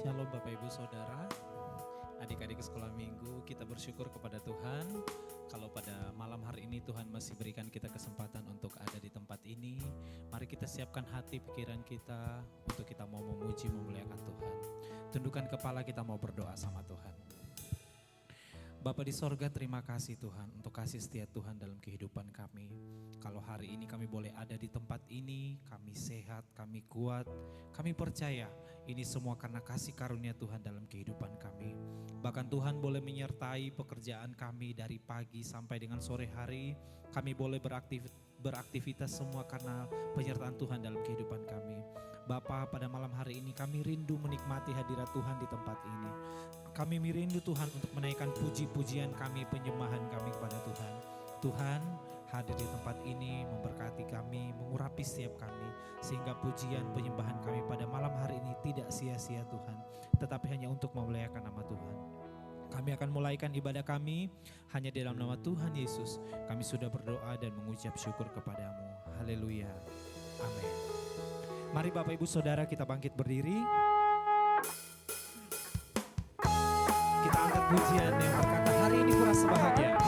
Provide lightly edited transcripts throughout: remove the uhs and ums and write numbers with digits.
Shalom Bapak Ibu Saudara, adik-adik sekolah minggu, kita bersyukur kepada Tuhan kalau pada malam hari ini Tuhan masih berikan kita kesempatan untuk ada di tempat ini. Mari kita siapkan hati pikiran kita untuk kita mau memuji memuliakan Tuhan. Tundukkan kepala, kita mau berdoa sama Tuhan. Bapa di sorga, terima kasih Tuhan untuk kasih setia Tuhan dalam kehidupan kami. Kalau hari ini kami boleh ada di tempat ini, kami sehat, kami kuat, kami percaya ini semua karena kasih karunia Tuhan dalam kehidupan kami. Bahkan Tuhan boleh menyertai pekerjaan kami dari pagi sampai dengan sore hari. Kami boleh beraktivitas semua karena penyertaan Tuhan dalam kehidupan kami. Bapa, pada malam hari ini kami rindu menikmati hadirat Tuhan di tempat ini. Kami rindu Tuhan untuk menaikkan puji-pujian kami, penyembahan kami kepada Tuhan. Tuhan hadir di tempat ini, memberkati kami, mengurapi setiap kami, sehingga pujian penyembahan kami pada malam hari ini tidak sia-sia Tuhan, tetapi hanya untuk memuliakan nama Tuhan. Kami akan mulaikan ibadah kami hanya dalam nama Tuhan Yesus. Kami sudah berdoa dan mengucap syukur kepadamu. Haleluya. Amin. Mari Bapak Ibu Saudara, kita bangkit berdiri. Kita angkat pujian yang berkata, hari ini kurasa bahagia.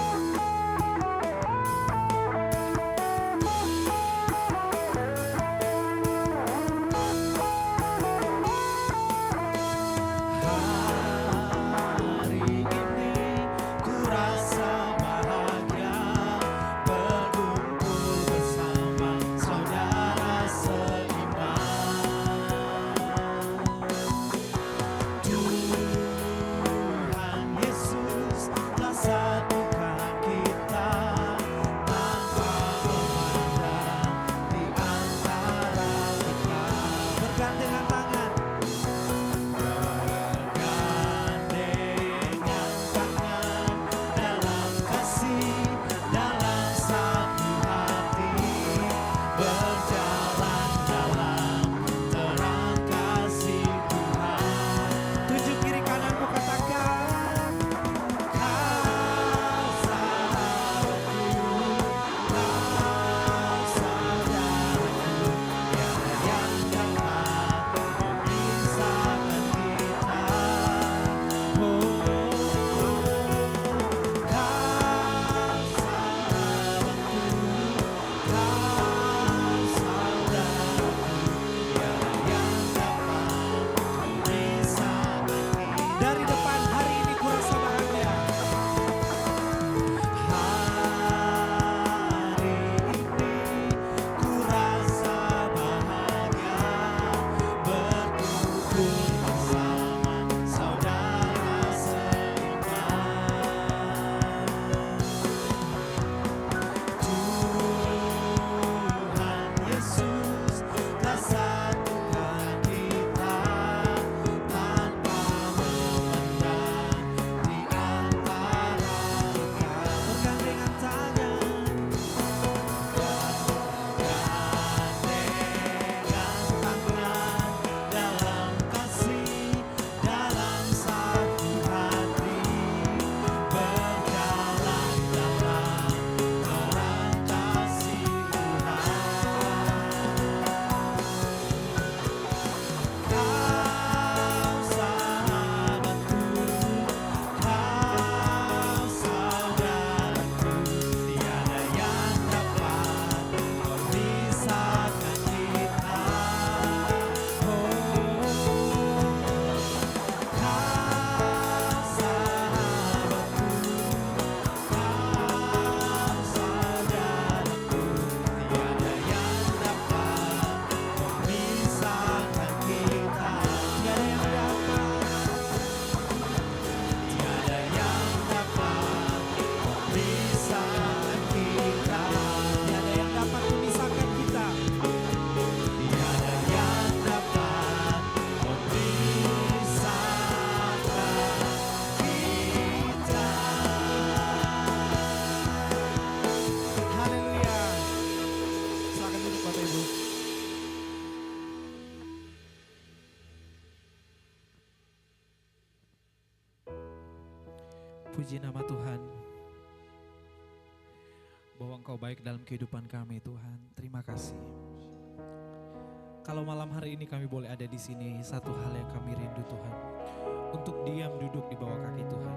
Puji nama Tuhan, bahwa Engkau baik dalam kehidupan kami Tuhan. Terima kasih. Kalau malam hari ini kami boleh ada di sini, satu hal yang kami rindu Tuhan, untuk diam duduk di bawah kaki Tuhan.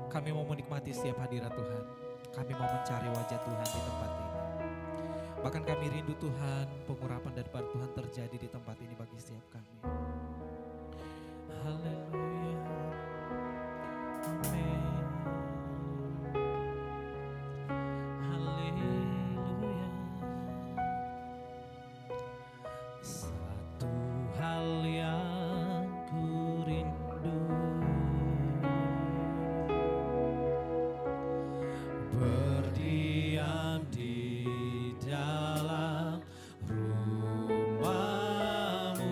Kami mau menikmati setiap hadirat Tuhan. Kami mau mencari wajah Tuhan di tempat ini. Bahkan kami rindu Tuhan, pengurapan daripada Tuhan terjadi di tempat ini bagi setiap kami. Haleluya. Amin. Haleluya. Satu hal yang ku rindu, berdiam di dalam rumah-Mu.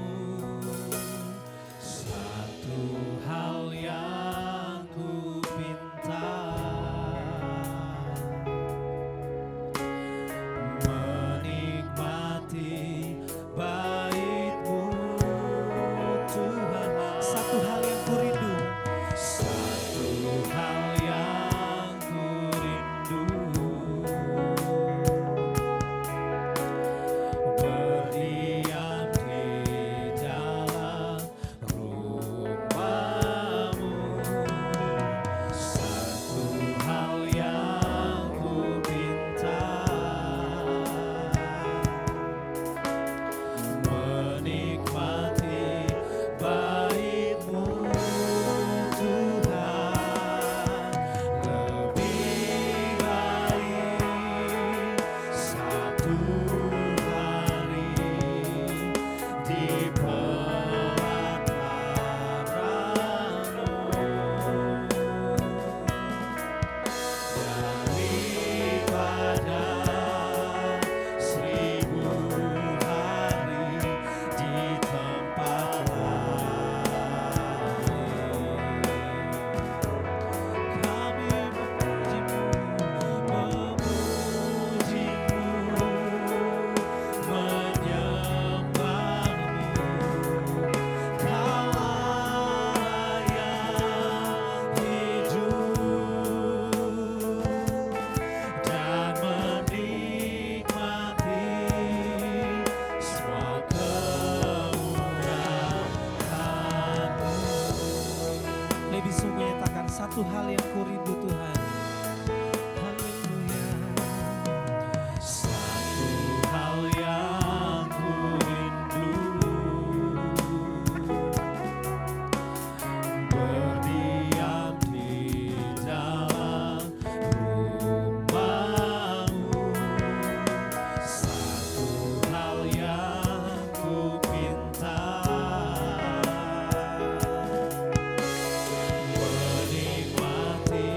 Satu hal yang ku pinta, menikmati bait-Mu Tuhan. Satu hal yang ku rindu, satu hal yang ku rindu, berdiam di dalam rumah-Mu. Satu hal yang ku pinta, menikmati bait-Mu Tuhan. Lebih baik satu hari di pelataran-Mu daripada 1000 hari di tempat lain. Kami memuji-Mu, menyembah-Mu. Kau Allah yang hidup dan menikmati semua kemurahan-Mu. Lebih sungguh nyatakan satu hal yang ku rindu Tuhan. Haleluya. Satu hal yang ku rindu, berdiam di dalam rumah-Mu. Satu hal yang ku pinta, menikmati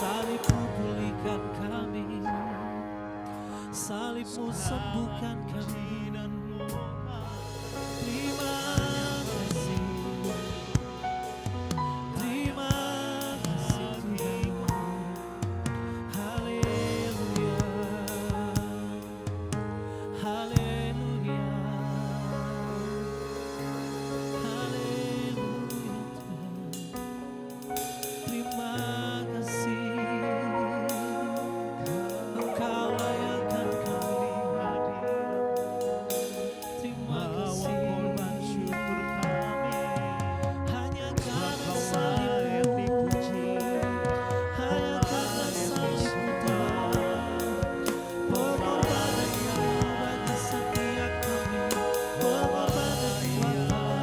Salibmu pulihkan kami, salibmu sembuhkan kami. Terima kasih, terima kasih Tuhan. Haleluya, haleluya, haleluya Tuhan. Terima kasih, Engkau layakkan kami. Terima kasih, hanya karena salibmu, hanya karena salibmu Tuhan. Pengorbananmu bagi setiap kami, pengorbananmu Bapa.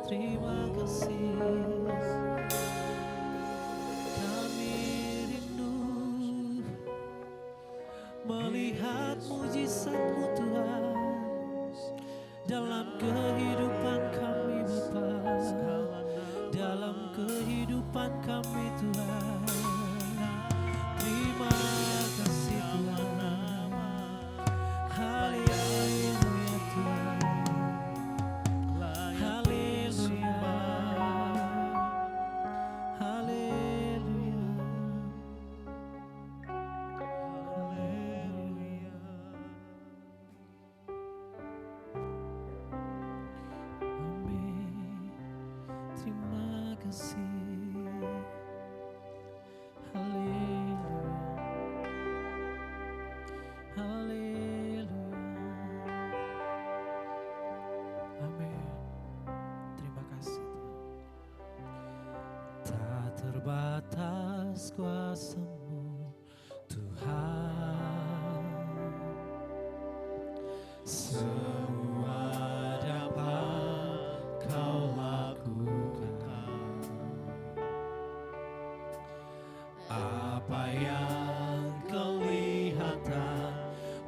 Terima kasih, kami rindu melihat mujizat-Mu Tuhan dalam kehidupan kami Bapa, dalam kehidupan kami Tuhan. Terima kasih Tuhan, haleluya Tuhan. Terima kasih, haleluya, haleluya, amin. Terima kasih Tuhan. Tak terbatas kuasa-Mu Tuhan, semua dapat Kau lakukan. Apa yang kelihatan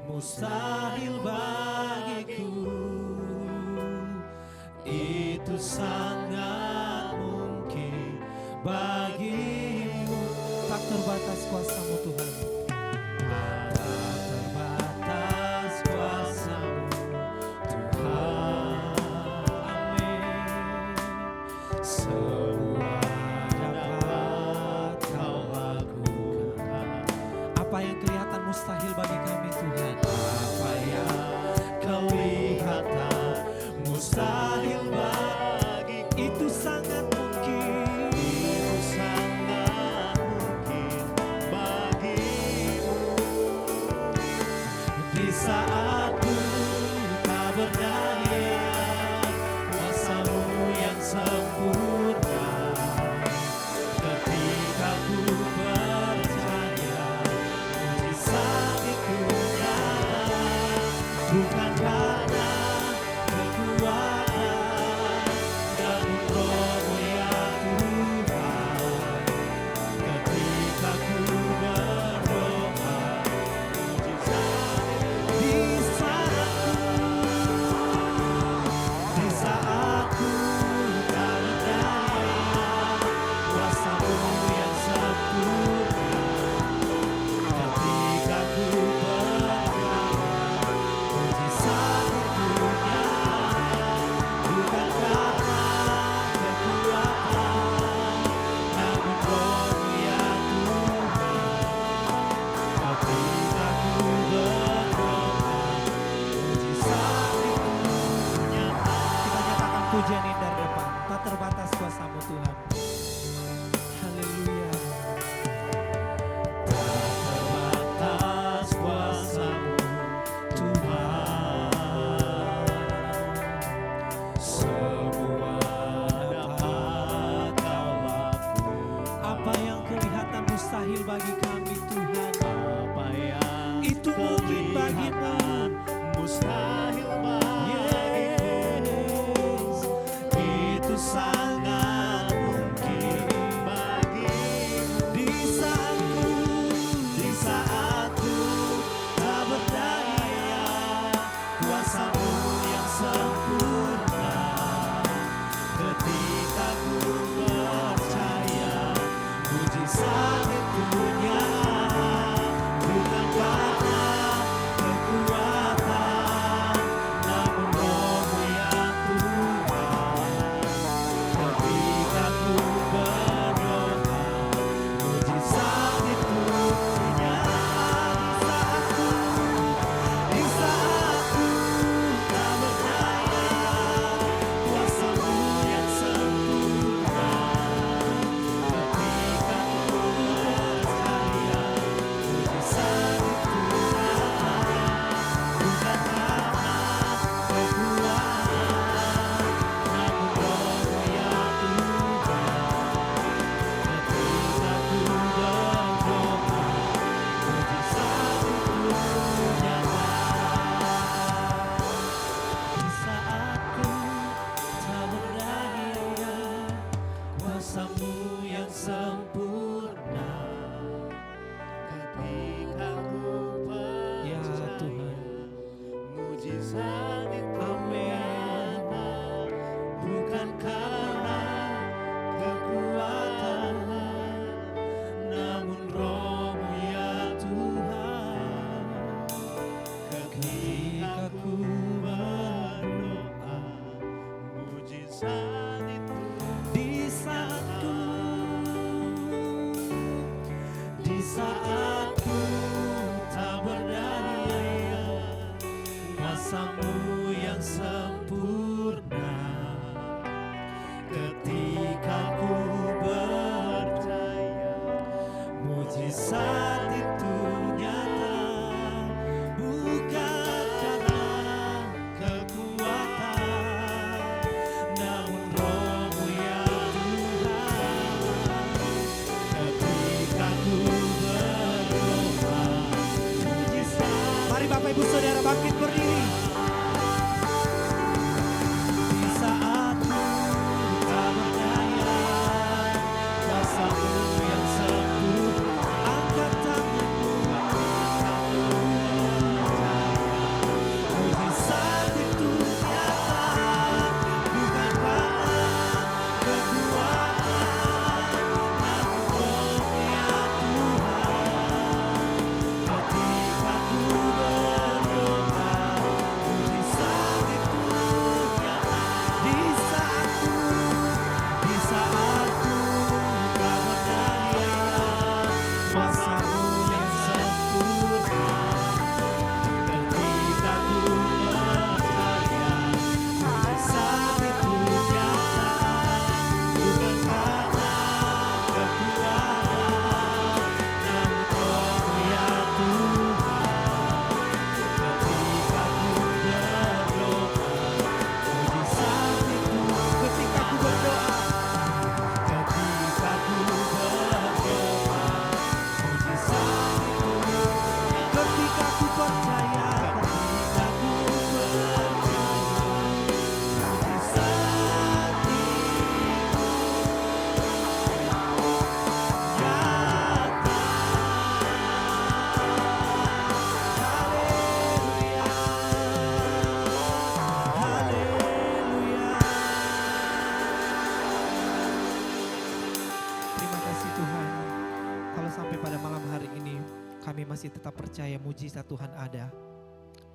mustahil bagiku, itu sangat mungkin bagimu. Tak terbatas kuasa-Mu Tuhan, tak terbatas kuasa-Mu Tuhan, amin. Semua dapat Kau lakukan. Apa yang kelihatan mustahil bagi kami Tuhan, apa yang kelihatan mustahil bagi itu sangat mungkin, itu sangat mungkin bagimu. Di saat ku tak berdaya, kuasa-Mu yang sempurna. Ketika ku percaya mujizat itu nyata, bukan karena kekuatan kami Tuhan. Apa yang Itu mungkin bagimu, mustahil bagimu, itu sangat mungkin bagimu. Di saatku tak berdaya, kuasamu yang sempurna. Ketika ku percaya, mujizat itu nyata, bukan karena kekuatan, namun Roh-Mu yang Tuhan. Ketika ku berdoa, mujizat itu nyata. Di saatku tak berdaya, kuasamu yang sempurna. Ketika ku percaya, mujizat itu nyata, bukan karena kekuatan, namun Roh-Mu yang Tuhan. Ketika ku berdoa, mujizat itu nyata. Di saatku tak berdaya, kuasamu yang sempurna. Ketika ku ya percaya, Tuhan. mujizat itu Amin. nyata, bukan karena kekuatan, namun Roh-Mu ya Tuhan. Ketika ku berdoa, mujizat itu Di saatku, di saatku tak berdaya, kuasamu yang sempurna. Ketika ku percaya, mujizat itu nyata, bukan karena kekuatan, namun Roh-Mu ya Tuhan. Ketika ku berdoa, mujizat. mari Bapak Ibu Saudara bangkit berdiri. Di saatku tak berdaya, kuasamu yang sempurna. Angkat tanganmu, Mujizat itu nyata, bukan karena kekuatan, namun Roh-Mu ya Tuhan. Ketika ku berdoa, mujizat itu nyata. Di saatku tak berdaya, kuasamu yang sempurna. Ketika ku percaya, mujizat itu nyata, bukan karena kekuatan, namun Roh-Mu ya Tuhan. Ketika ku berdoa, mujizat itu. ketika ku berdoa, Ketika ku berdoa, mujizat itu nyata. ketika ku percaya, Ketika ku percaya, mujizat itu nyata. Haleluya. terima kasih Tuhan. Kalau sampai pada malam hari ini kami masih tetap percaya mujizat Tuhan ada.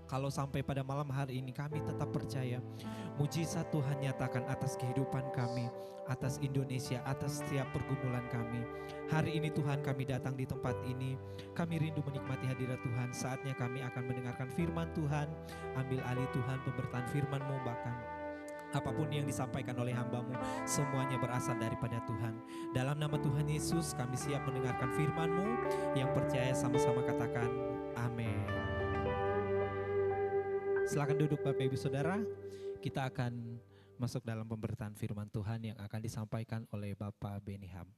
Kalau sampai pada malam hari ini kami tetap percaya mujizat Tuhan nyatakan atas kehidupan kami, atas Indonesia, atas setiap pergumulan kami. Hari ini Tuhan kami datang di tempat ini, kami rindu menikmati hadirat Tuhan. Saatnya kami akan mendengarkan firman Tuhan. Ambil alih Tuhan pemberitaan firman-Mu, bahkan apapun yang disampaikan oleh hamba-Mu, semuanya berasal daripada Tuhan. Dalam nama Tuhan Yesus kami siap mendengarkan firman-Mu. Yang percaya sama-sama katakan amin. Silakan duduk Bapak Ibu Saudara. Kita akan masuk dalam pemberitaan firman Tuhan yang akan disampaikan oleh Bapak Beniham.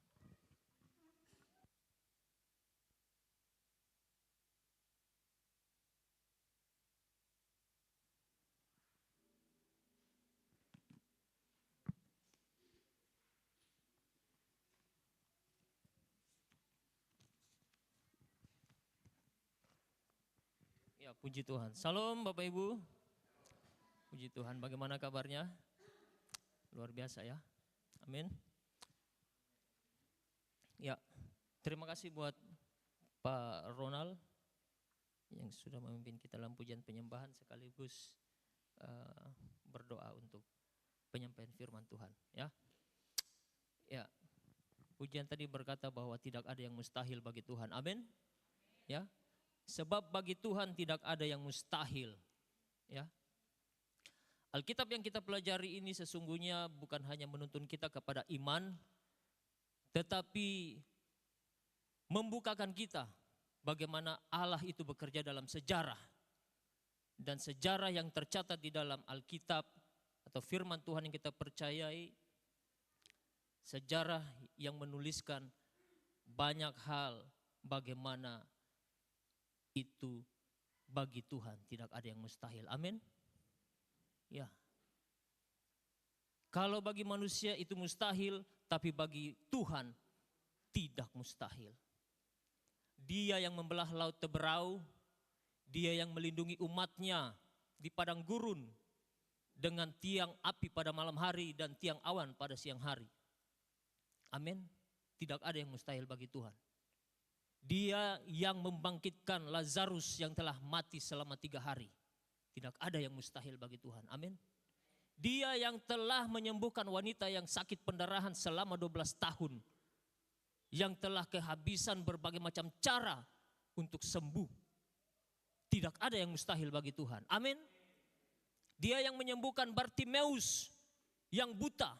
Ya, puji Tuhan. Salam Bapak Ibu. Puji Tuhan. Bagaimana kabarnya? Luar biasa ya. Amin. Ya, terima kasih buat Pak Ronald yang sudah memimpin kita dalam pujian penyembahan sekaligus berdoa untuk penyampaian firman Tuhan. Ya, ya. Pujian tadi berkata bahwa tidak ada yang mustahil bagi Tuhan. Amin. Ya. Sebab bagi Tuhan tidak ada yang mustahil. Ya. Alkitab yang kita pelajari ini sesungguhnya bukan hanya menuntun kita kepada iman, tetapi membukakan kita bagaimana Allah itu bekerja dalam sejarah. Dan sejarah yang tercatat di dalam Alkitab atau firman Tuhan yang kita percayai, sejarah yang menuliskan banyak hal bagaimana itu bagi Tuhan tidak ada yang mustahil. Amin. Ya. Kalau bagi manusia itu mustahil, tapi bagi Tuhan tidak mustahil. Dia yang membelah laut Teberau, Dia yang melindungi umatnya di padang gurun dengan tiang api pada malam hari dan tiang awan pada siang hari. Amin. Tidak ada yang mustahil bagi Tuhan. Dia yang membangkitkan Lazarus yang telah mati selama 3 hari. Tidak ada yang mustahil bagi Tuhan. Amin. Dia yang telah menyembuhkan wanita yang sakit pendarahan selama 12 tahun. Yang telah kehabisan berbagai macam cara untuk sembuh. Tidak ada yang mustahil bagi Tuhan. Amin. Dia yang menyembuhkan Bartimeus yang buta.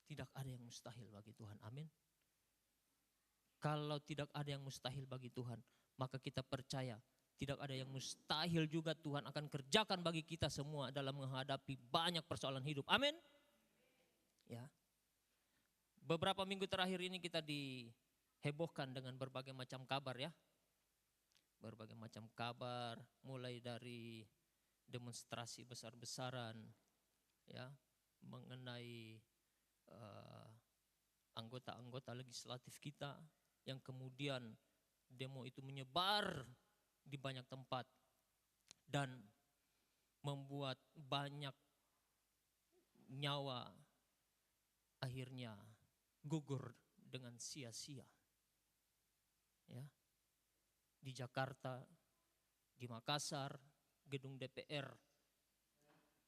Tidak ada yang mustahil bagi Tuhan. Amin. Kalau tidak ada yang mustahil bagi Tuhan, maka kita percaya tidak ada yang mustahil juga Tuhan akan kerjakan bagi kita semua dalam menghadapi banyak persoalan hidup. Amin. Ya. Beberapa minggu terakhir ini kita dihebohkan dengan berbagai macam kabar ya. Berbagai macam kabar mulai dari demonstrasi besar-besaran ya mengenai anggota-anggota legislatif kita yang kemudian demo itu menyebar di banyak tempat dan membuat banyak nyawa akhirnya gugur dengan sia-sia. Ya. Di Jakarta, di Makassar, gedung DPR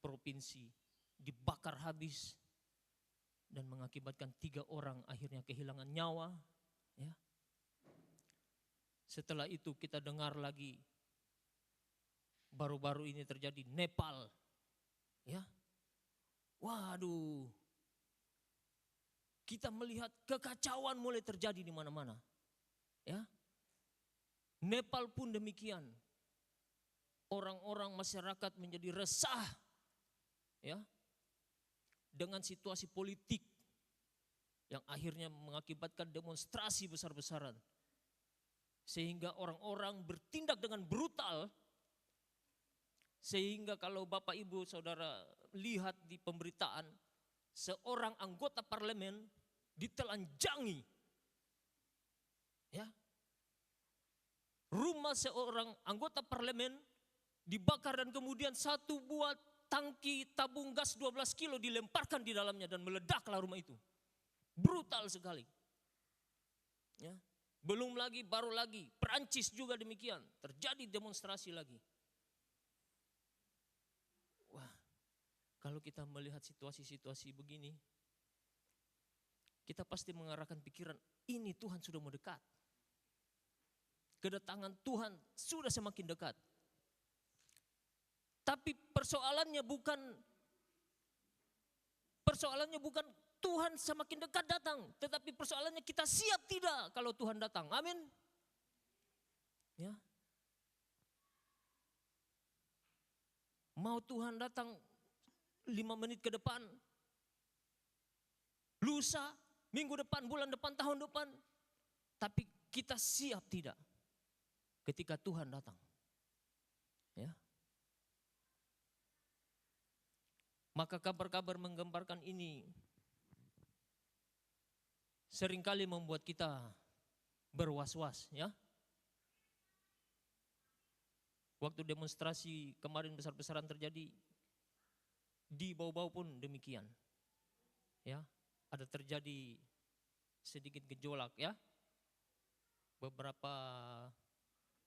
provinsi dibakar habis dan mengakibatkan 3 orang akhirnya kehilangan nyawa. Ya. Setelah itu kita dengar lagi baru-baru ini terjadi Nepal. Ya. Waduh. Kita melihat kekacauan mulai terjadi di mana-mana. Ya. Nepal pun demikian. Orang-orang masyarakat menjadi resah. Ya. Dengan situasi politik yang akhirnya mengakibatkan demonstrasi besar-besaran. Sehingga orang-orang bertindak dengan brutal. Sehingga kalau Bapak Ibu Saudara lihat di pemberitaan, seorang anggota parlemen ditelanjangi. Ya. Rumah seorang anggota parlemen dibakar dan kemudian 1 buah tangki tabung gas 12 kilo dilemparkan di dalamnya dan meledaklah rumah itu. Brutal sekali. Ya. Belum lagi, baru lagi, Perancis juga demikian, terjadi demonstrasi lagi. Wah, kalau kita melihat situasi-situasi begini, kita pasti mengarahkan pikiran, ini Tuhan sudah mau dekat. Kedatangan Tuhan sudah semakin dekat. Tapi persoalannya bukan Tuhan semakin dekat datang, tetapi persoalannya kita siap tidak kalau Tuhan datang. Amin. Ya. Mau Tuhan datang 5 menit ke depan, lusa, minggu depan, bulan depan, tahun depan. Tapi kita siap tidak ketika Tuhan datang. Ya. Maka kabar-kabar menggambarkan ini seringkali membuat kita berwas-was ya. Waktu demonstrasi kemarin besar-besaran terjadi, di bau-bau pun demikian. Ya, ada terjadi sedikit gejolak ya. Beberapa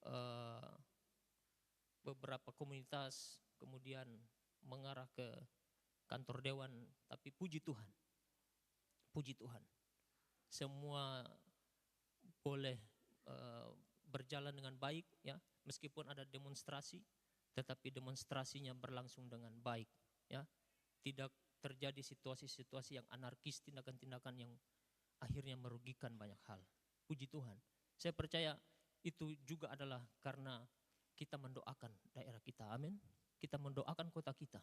eh, beberapa komunitas kemudian mengarah ke kantor dewan, tapi puji Tuhan. Puji Tuhan. Semua boleh berjalan dengan baik ya, meskipun ada demonstrasi, tetapi demonstrasinya berlangsung dengan baik ya. Tidak terjadi situasi-situasi yang anarkis, tindakan-tindakan yang akhirnya merugikan banyak hal. Puji Tuhan. Saya percaya itu juga adalah karena kita mendoakan daerah kita. Amin. Kita mendoakan kota kita.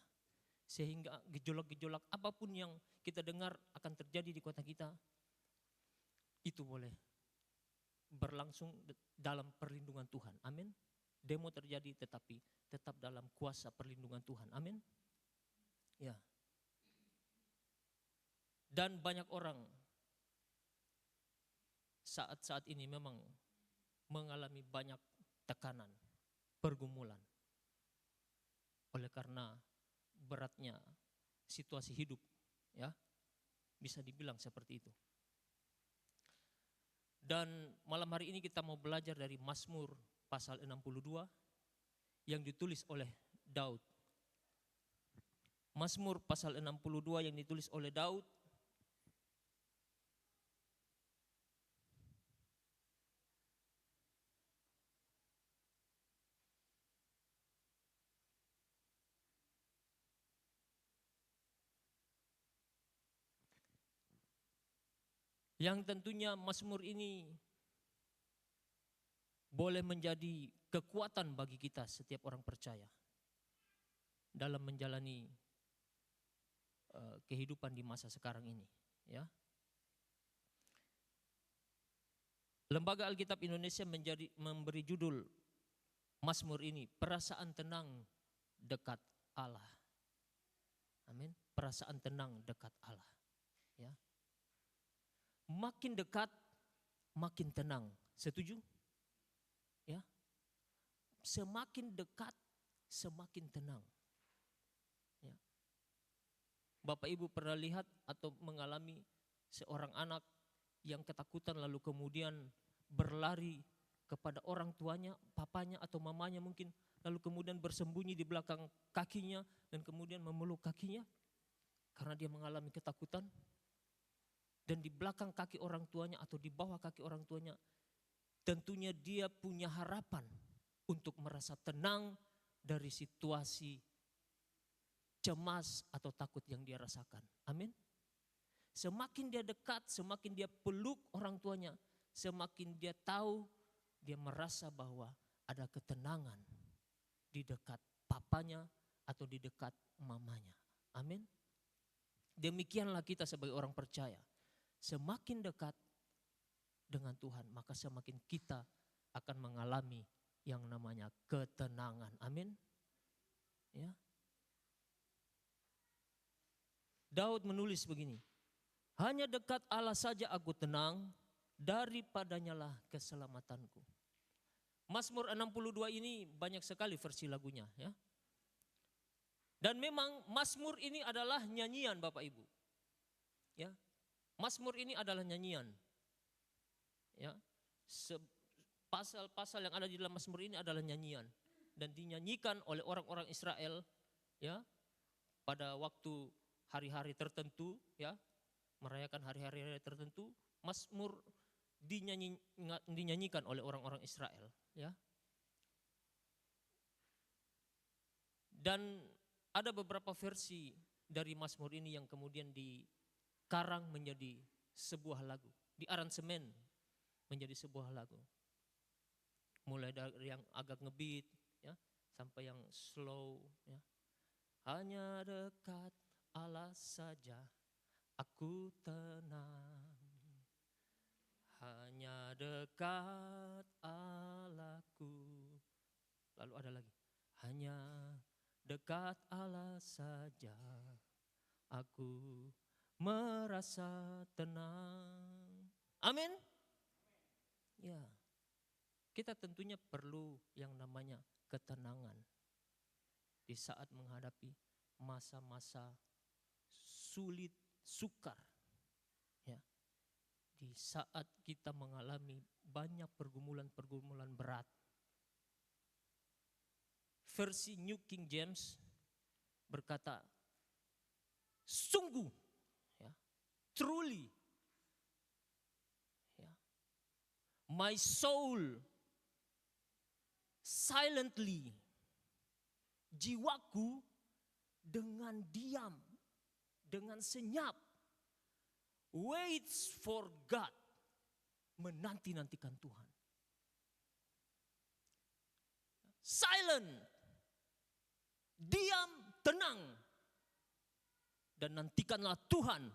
Sehingga gejolak-gejolak apapun yang kita dengar akan terjadi di kota kita, itu boleh berlangsung dalam perlindungan Tuhan. Amin. Demo terjadi tetapi tetap dalam kuasa perlindungan Tuhan. Amin. Ya. Dan banyak orang saat-saat ini memang mengalami banyak tekanan, pergumulan. Oleh karena beratnya situasi hidup, ya, bisa dibilang seperti itu. Dan malam hari ini kita mau belajar dari Mazmur pasal 62 yang ditulis oleh Daud. Mazmur pasal 62 yang ditulis oleh Daud. Yang tentunya Mazmur ini boleh menjadi kekuatan bagi kita setiap orang percaya dalam menjalani kehidupan di masa sekarang ini, ya. Lembaga Alkitab Indonesia memberi judul Mazmur ini, perasaan tenang dekat Allah. Amin. Perasaan tenang dekat Allah, ya. Makin dekat, makin tenang. Setuju? Ya. Semakin dekat, semakin tenang. Ya. Bapak Ibu pernah lihat atau mengalami seorang anak yang ketakutan lalu kemudian berlari kepada orang tuanya, papanya atau mamanya mungkin, lalu kemudian bersembunyi di belakang kakinya dan kemudian memeluk kakinya karena dia mengalami ketakutan. Dan di belakang kaki orang tuanya atau di bawah kaki orang tuanya, tentunya dia punya harapan untuk merasa tenang dari situasi cemas atau takut yang dia rasakan. Amin. Semakin dia dekat, semakin dia peluk orang tuanya, semakin dia tahu, dia merasa bahwa ada ketenangan di dekat papanya atau di dekat mamanya. Amin. Demikianlah kita sebagai orang percaya. Semakin dekat dengan Tuhan, maka semakin kita akan mengalami yang namanya ketenangan. Amin. Ya. Daud menulis begini, hanya dekat Allah saja aku tenang, daripadanya lah keselamatanku. Mazmur 62 ini banyak sekali versi lagunya, ya. Dan memang Mazmur ini adalah nyanyian Bapak Ibu. Ya. Mazmur ini adalah nyanyian. Ya. Pasal-pasal yang ada di dalam Mazmur ini adalah nyanyian dan dinyanyikan oleh orang-orang Israel, ya, pada waktu hari-hari tertentu, ya, merayakan hari-hari tertentu. Mazmur dinyanyikan oleh orang-orang Israel, ya. Dan ada beberapa versi dari Mazmur ini yang kemudian dikarang menjadi sebuah lagu, diaransemen menjadi sebuah lagu. Mulai dari yang agak ngebeat, ya, sampai yang slow, ya. Hanya dekat Allah saja aku tenang. Hanya dekat Allahku. Lalu ada lagi. Hanya dekat Allah saja aku merasa tenang. Amin. Ya. kita tentunya perlu yang namanya ketenangan di saat menghadapi masa-masa sulit, sukar. Ya. Di saat kita mengalami banyak pergumulan-pergumulan berat. Versi New King James berkata, sungguh, ya, truly, ya, my soul silently, jiwaku dengan diam, dengan senyap, waits for God, menanti-nantikan Tuhan. Silent, diam, tenang, dan nantikanlah Tuhan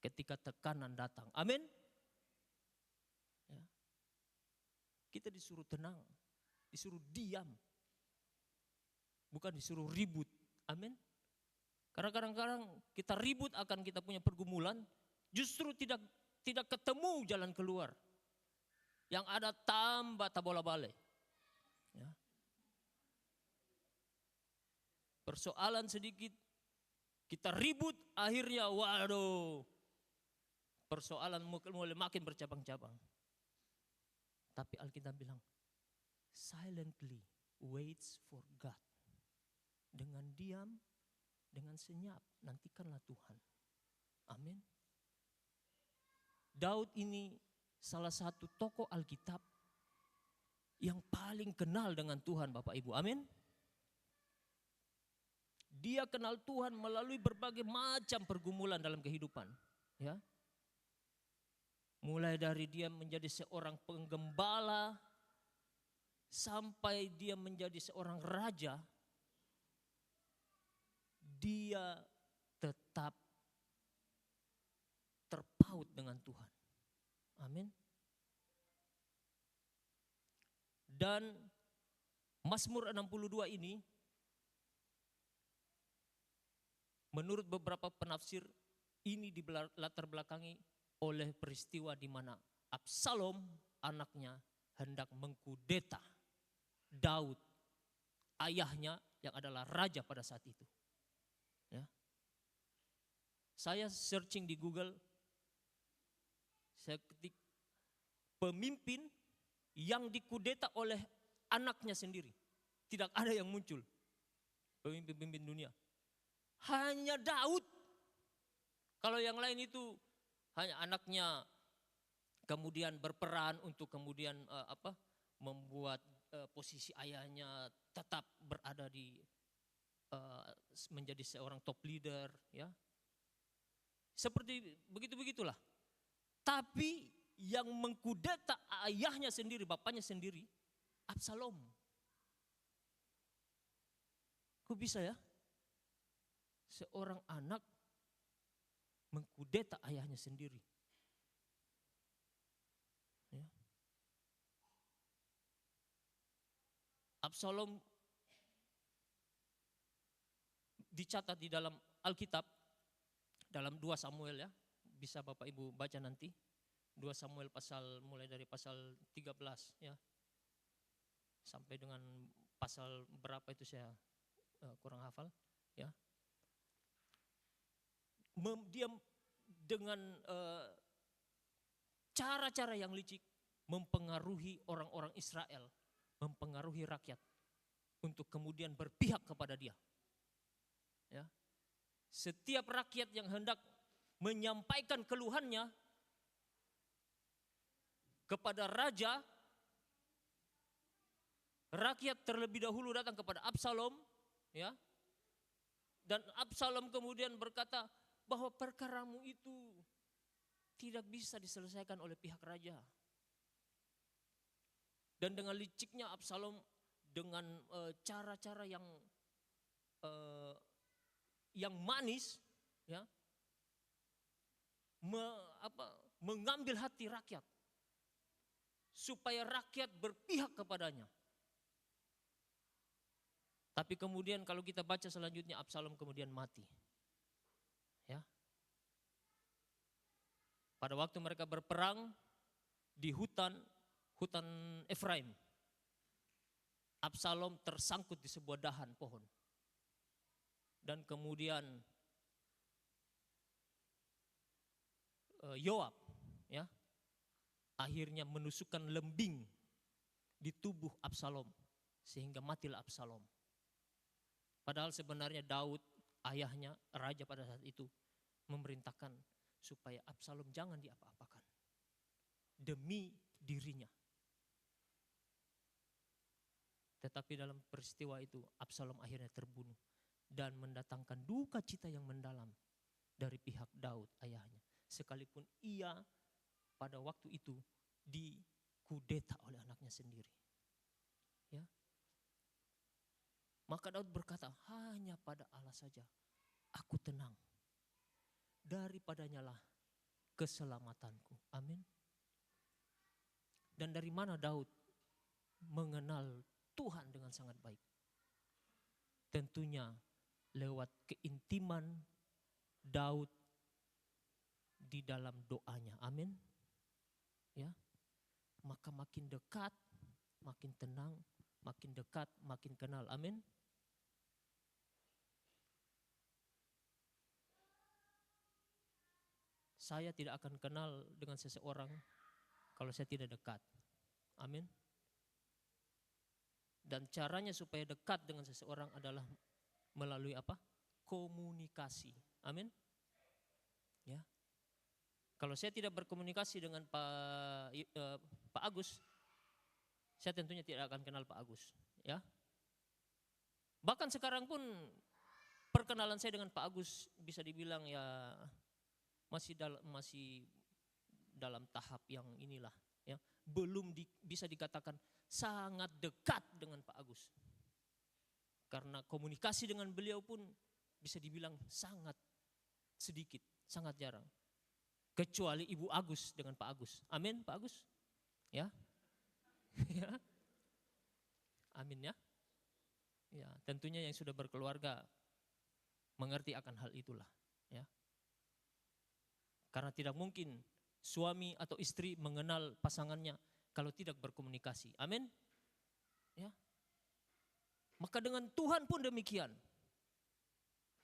ketika tekanan datang. Amin. Ya. Kita disuruh tenang, disuruh diam, bukan disuruh ribut. Amin. Karena kadang-kadang kita ribut akan kita punya pergumulan, justru tidak ketemu jalan keluar. Yang ada tambah tabola balik. Ya. Persoalan sedikit, kita ribut, akhirnya waduh, persoalan mulai makin bercabang-cabang. Tapi Alkitab bilang, silently waits for God. Dengan diam, dengan senyap, nantikanlah Tuhan. Amin. Daud ini salah satu tokoh Alkitab yang paling kenal dengan Tuhan, Bapak Ibu. Amin. Dia kenal Tuhan melalui berbagai macam pergumulan dalam kehidupan. Ya. Mulai dari dia menjadi seorang penggembala, sampai dia menjadi seorang raja, dia tetap terpaut dengan Tuhan. Amin. Dan Mazmur 62 ini menurut beberapa penafsir ini dilatar belakangi oleh peristiwa di mana Absalom anaknya hendak mengkudeta Daud, ayahnya yang adalah raja pada saat itu. Ya. Saya searching di Google, saya ketik pemimpin yang dikudeta oleh anaknya sendiri. Tidak ada yang muncul, pemimpin-pemimpin dunia. Hanya Daud. Kalau yang lain itu hanya anaknya kemudian berperan untuk kemudian membuat posisi ayahnya tetap berada di menjadi seorang top leader, ya. Seperti begitulah. Tapi yang mengkudeta ayahnya sendiri, bapaknya sendiri, Absalom. Kok bisa ya? Seorang anak mengkudeta ayahnya sendiri. Ya. Absalom dicatat di dalam Alkitab, dalam 2 Samuel, ya. Bisa Bapak Ibu baca nanti. 2 Samuel mulai dari pasal 13, ya. Sampai dengan pasal berapa itu saya kurang hafal, ya. Dia dengan cara-cara yang licik mempengaruhi orang-orang Israel, mempengaruhi rakyat untuk kemudian berpihak kepada dia. Ya. Setiap rakyat yang hendak menyampaikan keluhannya kepada raja, rakyat terlebih dahulu datang kepada Absalom, ya. Dan Absalom kemudian berkata bahwa perkaramu itu tidak bisa diselesaikan oleh pihak raja. Dan dengan liciknya Absalom dengan cara-cara yang manis, ya, mengambil hati rakyat supaya rakyat berpihak kepadanya. Tapi kemudian kalau kita baca selanjutnya, Absalom kemudian mati. Ya. Pada waktu mereka berperang, di hutan Efraim. Absalom tersangkut di sebuah dahan pohon. Dan kemudian Yoab ya akhirnya menusukkan lembing di tubuh Absalom sehingga matilah Absalom. Padahal sebenarnya Daud, ayahnya, raja pada saat itu, memerintahkan supaya Absalom jangan diapa-apakan demi dirinya. Tetapi dalam peristiwa itu Absalom akhirnya terbunuh dan mendatangkan duka cita yang mendalam dari pihak Daud ayahnya. Sekalipun ia pada waktu itu dikudeta oleh anaknya sendiri. Ya. Maka Daud berkata, hanya pada Allah saja aku tenang. Daripadanya lah keselamatanku. Amin. Dan dari mana Daud mengenal Tuhan dengan sangat baik? Tentunya lewat keintiman Daud di dalam doanya. Amin. Ya. Maka makin dekat, makin tenang, makin dekat, makin kenal. Amin. Saya tidak akan kenal dengan seseorang kalau saya tidak dekat. Amin. Dan caranya supaya dekat dengan seseorang adalah melalui apa? Komunikasi. Amin. Ya. Kalau saya tidak berkomunikasi dengan Pak Agus, saya tentunya tidak akan kenal Pak Agus. Ya. Bahkan sekarang pun perkenalan saya dengan Pak Agus bisa dibilang ya masih dalam tahap yang inilah. Ya. Belum bisa dikatakan sangat dekat dengan Pak Agus. Karena komunikasi dengan beliau pun bisa dibilang sangat sedikit, sangat jarang. Kecuali Ibu Agus dengan Pak Agus. Amin Pak Agus? Ya. Ya. Amin ya. Ya, tentunya yang sudah berkeluarga mengerti akan hal itulah, ya. Karena tidak mungkin suami atau istri mengenal pasangannya kalau tidak berkomunikasi. Amin. Ya. Maka dengan Tuhan pun demikian.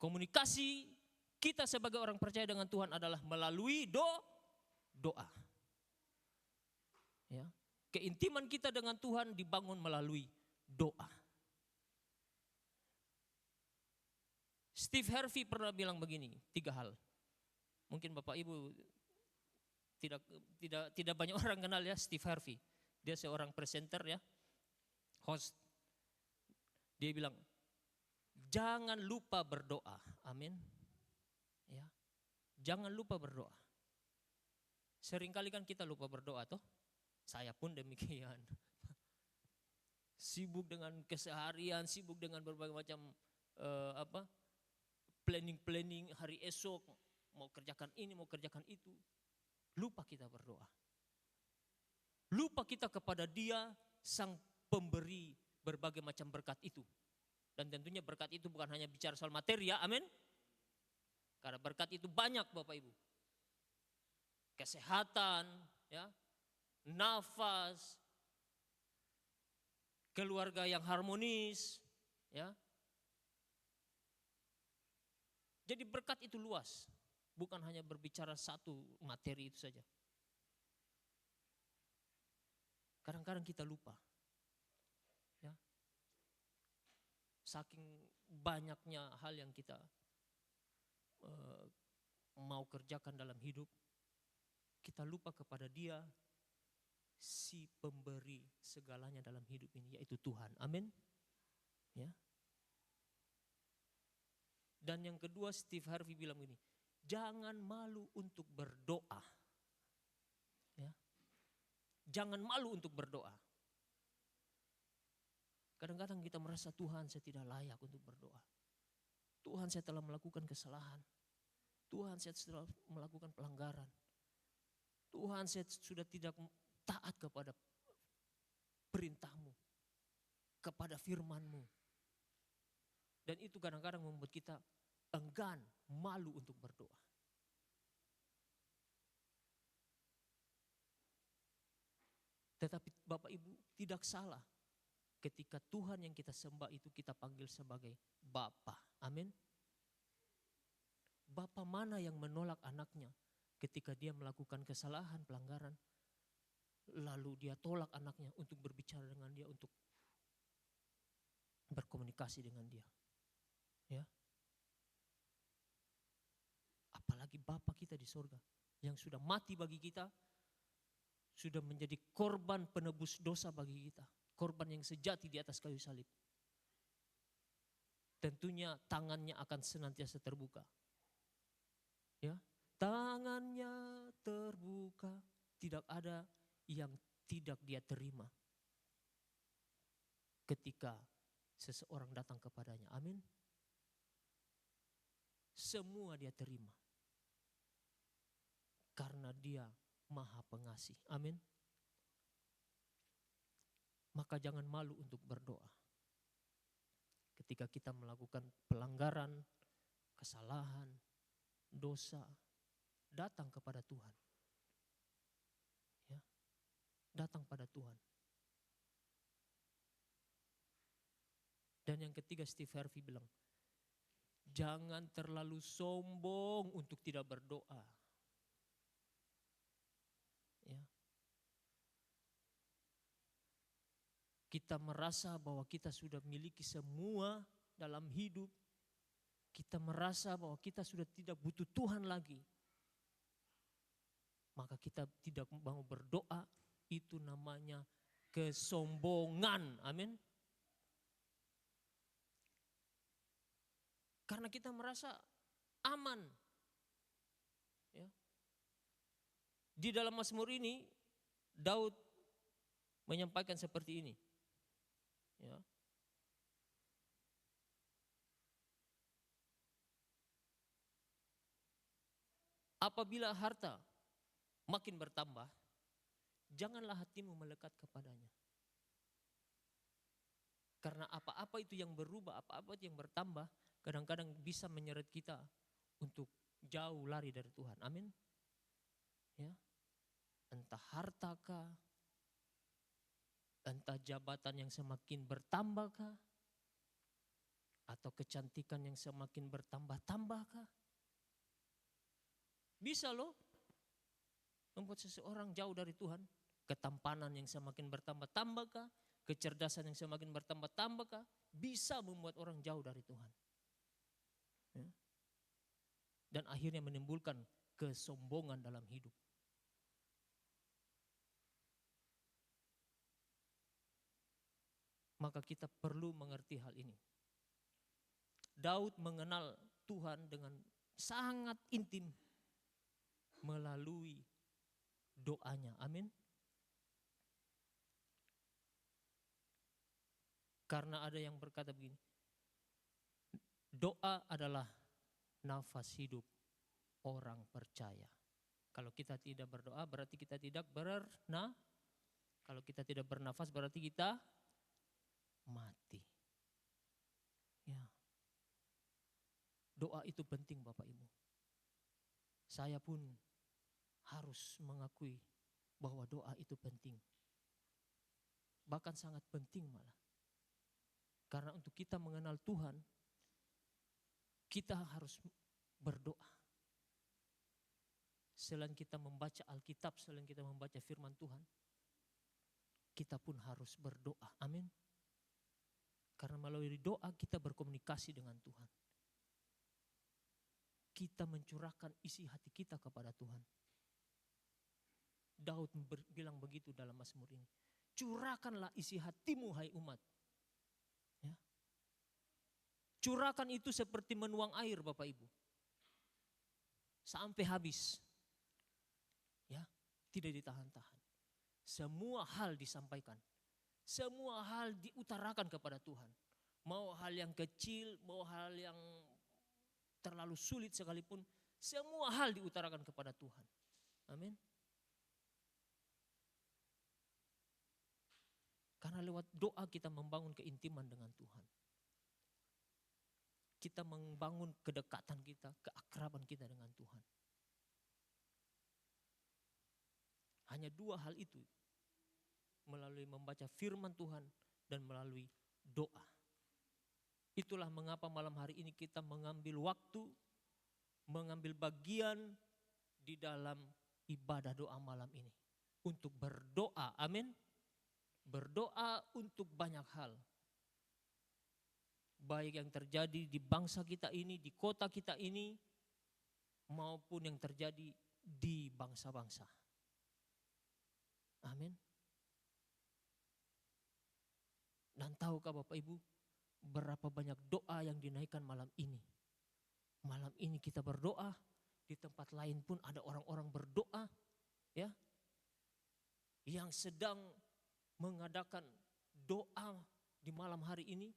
Komunikasi kita sebagai orang percaya dengan Tuhan adalah melalui doa. Ya. Keintiman kita dengan Tuhan dibangun melalui doa. Steve Harvey pernah bilang begini, 3 hal. Mungkin Bapak Ibu tidak banyak orang kenal ya Steve Harvey. Dia seorang presenter ya, host. Dia bilang, jangan lupa berdoa. Amin. Ya. Jangan lupa berdoa. Seringkali kan kita lupa berdoa toh. Saya pun demikian. Sibuk dengan keseharian, sibuk dengan berbagai macam planning hari esok, mau kerjakan ini, mau kerjakan itu. Lupa kita berdoa. Lupa kita kepada Dia sang pemberi berbagai macam berkat itu. Dan tentunya berkat itu bukan hanya bicara soal materi ya, amin. Karena berkat itu banyak Bapak Ibu. Kesehatan, ya, nafas, keluarga yang harmonis, ya. Jadi berkat itu luas, bukan hanya berbicara satu materi itu saja. Kadang-kadang kita lupa. Ya. Saking banyaknya hal yang kita mau kerjakan dalam hidup, kita lupa kepada Dia, si pemberi segalanya dalam hidup ini, yaitu Tuhan. Amin. Ya. Dan yang kedua, Steve Harvey bilang begini, jangan malu untuk berdoa. Ya. Jangan malu untuk berdoa. Kadang-kadang kita merasa Tuhan saya tidak layak untuk berdoa. Tuhan saya telah melakukan kesalahan. Tuhan saya telah melakukan pelanggaran. Tuhan saya sudah tidak taat kepada perintah-Mu, kepada firman-Mu. Dan itu kadang-kadang membuat kita enggan, malu untuk berdoa. Tetapi Bapak Ibu tidak salah ketika Tuhan yang kita sembah itu kita panggil sebagai Bapa. Amin. Bapa mana yang menolak anaknya ketika dia melakukan kesalahan, pelanggaran, lalu dia tolak anaknya untuk berbicara dengan dia, untuk berkomunikasi dengan dia. Ya. Apalagi Bapa kita di sorga yang sudah mati bagi kita, sudah menjadi korban penebus dosa bagi kita, korban yang sejati di atas kayu salib. Tentunya tangannya akan senantiasa terbuka. Ya, tangannya terbuka, tidak ada yang tidak dia terima ketika seseorang datang kepadanya. Amin. Semua dia terima. Karena dia Maha Pengasih. Amin. Maka jangan malu untuk berdoa. Ketika kita melakukan pelanggaran, kesalahan, dosa, datang kepada Tuhan. Ya, datang pada Tuhan. Dan yang ketiga, Steve Harvey bilang, jangan terlalu sombong untuk tidak berdoa. Ya. Kita merasa bahwa kita sudah memiliki semua dalam hidup. Kita merasa bahwa kita sudah tidak butuh Tuhan lagi. Maka kita tidak mau berdoa, itu namanya kesombongan. Amin. Karena kita merasa aman. Ya. Di dalam Mazmur ini, Daud menyampaikan seperti ini. Ya. Apabila harta makin bertambah, janganlah hatimu melekat kepadanya. Karena apa-apa itu yang berubah, apa-apa itu yang bertambah, kadang-kadang bisa menyeret kita untuk jauh lari dari Tuhan. Amin. Ya. Entah hartakah, entah jabatan yang semakin bertambahkah, atau kecantikan yang semakin bertambah-tambahkah. Bisa loh membuat seseorang jauh dari Tuhan. Ketampanan yang semakin bertambah-tambahkah, kecerdasan yang semakin bertambah-tambahkah, bisa membuat orang jauh dari Tuhan. Ya. Dan akhirnya menimbulkan kesombongan dalam hidup. Maka kita perlu mengerti hal ini. Daud mengenal Tuhan dengan sangat intim melalui doanya. Amin. Karena ada yang berkata begini, doa adalah nafas hidup orang percaya. Kalau kita tidak berdoa berarti kita tidak kalau kita tidak bernafas berarti kita mati. Ya. Doa itu penting Bapak Ibu. Saya pun harus mengakui bahwa doa itu penting. Bahkan sangat penting malah. Karena untuk kita mengenal Tuhan, kita harus berdoa. Selain kita membaca Alkitab, selain kita membaca firman Tuhan, kita pun harus berdoa. Amin. Karena melalui doa kita berkomunikasi dengan Tuhan. Kita mencurahkan isi hati kita kepada Tuhan. Daud bilang begitu dalam Mazmur ini. Curahkanlah isi hatimu hai umat. Ya. Curahkan itu seperti menuang air Bapak Ibu. Sampai habis. Ya, tidak ditahan-tahan. Semua hal disampaikan. Semua hal diutarakan kepada Tuhan. Mau hal yang kecil, mau hal yang terlalu sulit sekalipun, semua hal diutarakan kepada Tuhan. Amin. Karena lewat doa kita membangun keintiman dengan Tuhan. Kita membangun kedekatan kita, keakraban kita dengan Tuhan. Hanya dua hal itu melalui membaca firman Tuhan, dan melalui doa. Itulah mengapa malam hari ini kita mengambil waktu, mengambil bagian di dalam ibadah doa malam ini. Untuk berdoa, amin. Berdoa untuk banyak hal. Baik yang terjadi di bangsa kita ini, di kota kita ini, maupun yang terjadi di bangsa-bangsa. Amin. Dan tahukah Bapak Ibu, berapa banyak doa yang dinaikkan malam ini? Malam ini kita berdoa, di tempat lain pun ada orang-orang berdoa, ya, yang sedang mengadakan doa di malam hari ini.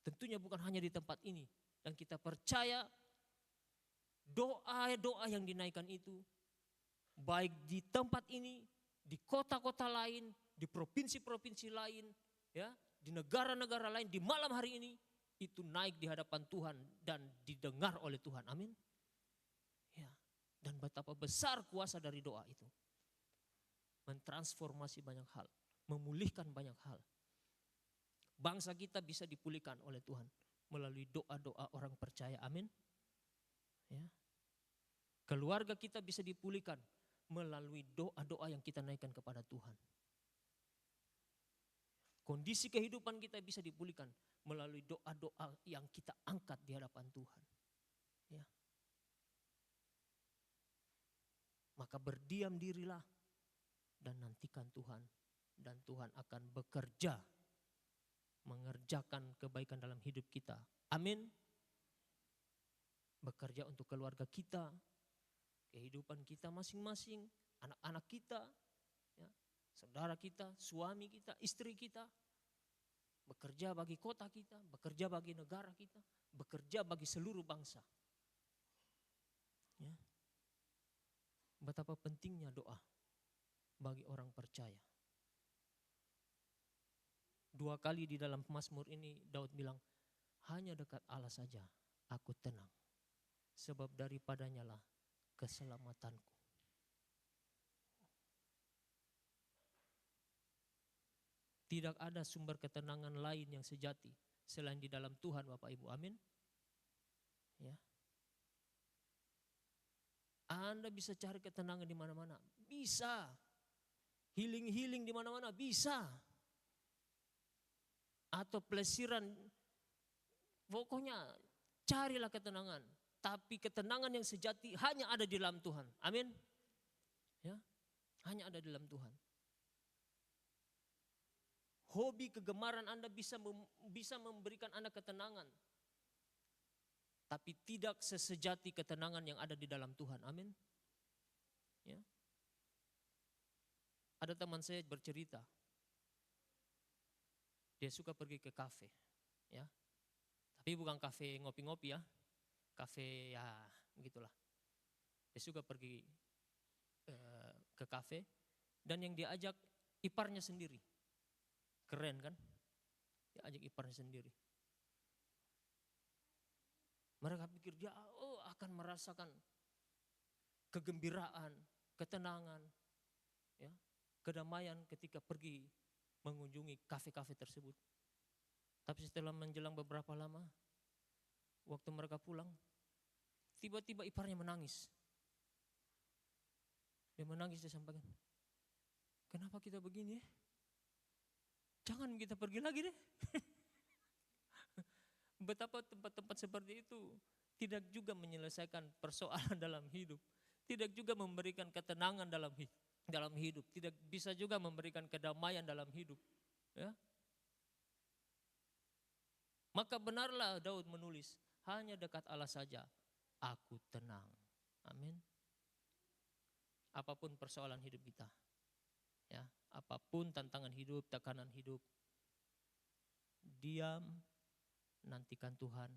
Tentunya bukan hanya di tempat ini. Dan kita percaya doa-doa yang dinaikkan itu, baik di tempat ini, di kota-kota lain, di provinsi-provinsi lain, ya, di negara-negara lain, di malam hari ini, itu naik di hadapan Tuhan dan didengar oleh Tuhan. Amin. Ya. Dan betapa besar kuasa dari doa itu. Mentransformasi banyak hal, memulihkan banyak hal. Bangsa kita bisa dipulihkan oleh Tuhan melalui doa-doa orang percaya. Amin. Ya. Keluarga kita bisa dipulihkan melalui doa-doa yang kita naikkan kepada Tuhan. Kondisi kehidupan kita bisa dipulihkan melalui doa-doa yang kita angkat di hadapan Tuhan. Ya. Maka berdiam dirilah dan nantikan Tuhan. Dan Tuhan akan bekerja mengerjakan kebaikan dalam hidup kita. Amin. Bekerja untuk keluarga kita, kehidupan kita masing-masing, anak-anak kita, ya, saudara kita, suami kita, istri kita. Bekerja bagi kota kita, bekerja bagi negara kita, bekerja bagi seluruh bangsa. Ya. Betapa pentingnya doa bagi orang percaya. 2 kali di dalam Mazmur ini Daud bilang, hanya dekat Allah saja aku tenang, sebab daripadanya lah keselamatanku. Tidak ada sumber ketenangan lain yang sejati selain di dalam Tuhan, Bapak Ibu. Amin. Ya. Anda bisa cari ketenangan di mana-mana, bisa. Healing di mana-mana, bisa. Atau pelesiran, pokoknya carilah ketenangan. Tapi ketenangan yang sejati hanya ada di dalam Tuhan. Amin. Ya, hanya ada di dalam Tuhan. Hobi kegemaran Anda bisa memberikan Anda ketenangan. Tapi tidak sesejati ketenangan yang ada di dalam Tuhan. Amin. Ya. Ada teman saya bercerita. Dia suka pergi ke kafe. Ya. Tapi bukan kafe ngopi-ngopi ya. Kafe ya begitulah. Dia suka pergi ke kafe. Dan yang diajak iparnya sendiri. Keren kan? Dia ajak iparnya sendiri. Mereka pikir dia akan merasakan kegembiraan, ketenangan, ya, kedamaian ketika pergi mengunjungi kafe-kafe tersebut. Tapi setelah menjelang beberapa lama, waktu mereka pulang, tiba-tiba iparnya menangis. Dia menangis, dia sampaikan, kenapa kita begini? Jangan kita pergi lagi deh. Betapa tempat-tempat seperti itu tidak juga menyelesaikan persoalan dalam hidup. Tidak juga memberikan ketenangan dalam hidup. Tidak bisa juga memberikan kedamaian dalam hidup. Ya. Maka benarlah Daud menulis, hanya dekat Allah saja aku tenang. Amin. Apapun persoalan hidup kita. Ya, apapun tantangan hidup, tekanan hidup, diam, nantikan Tuhan,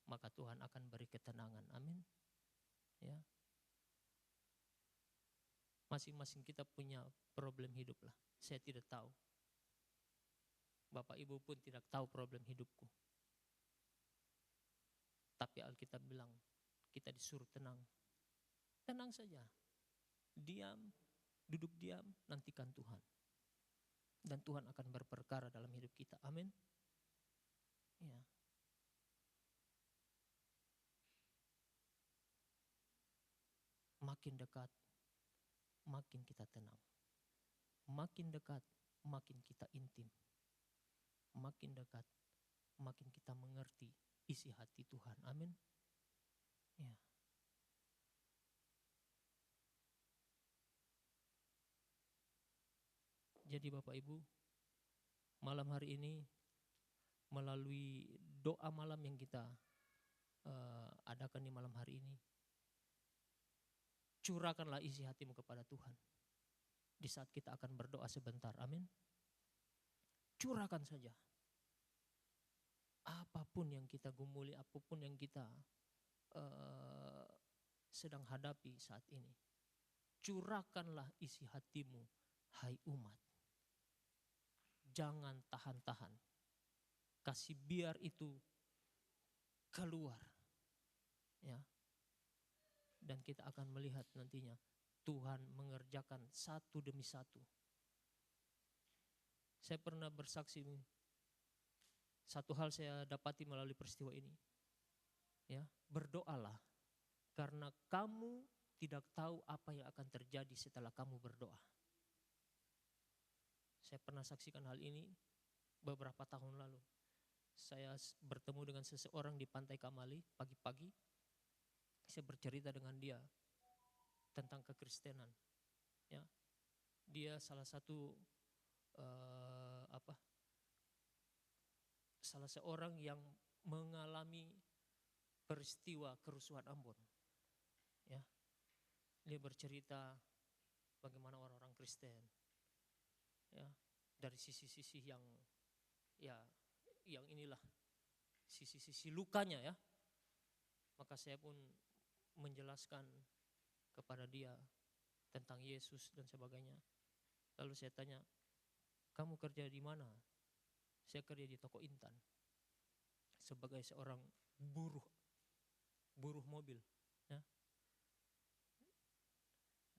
maka Tuhan akan beri ketenangan. Amin. Ya. Masing-masing kita punya problem hidup lah. Saya tidak tahu. Bapak Ibu pun tidak tahu problem hidupku. Tapi Alkitab bilang, kita disuruh tenang. Tenang saja. Diam, duduk diam, nantikan Tuhan. dan Tuhan akan berperkara dalam hidup kita. Amin. Ya. Makin dekat, makin kita tenang. Makin dekat, makin kita intim. Makin dekat, makin kita mengerti isi hati Tuhan. Amin. Ya. Jadi Bapak Ibu, malam hari ini melalui doa malam yang kita adakan di malam hari ini, curahkanlah isi hatimu kepada Tuhan. Di saat kita akan berdoa sebentar, amin. Curahkan saja. Apapun yang kita gumuli, apapun yang kita sedang hadapi saat ini, curahkanlah isi hatimu, hai umat. Jangan tahan-tahan. Kasih biar itu keluar. Ya. Dan kita akan melihat nantinya Tuhan mengerjakan satu demi satu. Saya pernah bersaksi, satu hal saya dapati melalui peristiwa ini. Ya, berdoalah karena kamu tidak tahu apa yang akan terjadi setelah kamu berdoa. Saya pernah saksikan hal ini beberapa tahun lalu. Saya bertemu dengan seseorang di Pantai Kamali pagi-pagi. Saya bercerita dengan dia tentang kekristenan. Ya, dia salah satu salah seorang yang mengalami peristiwa kerusuhan Ambon. Ya, dia bercerita bagaimana orang-orang Kristen, ya, dari sisi-sisi yang inilah sisi-sisi lukanya, ya. Maka saya pun menjelaskan kepada dia tentang Yesus dan sebagainya. Lalu saya tanya, kamu kerja di mana? Saya kerja di toko Intan sebagai seorang buruh mobil, ya.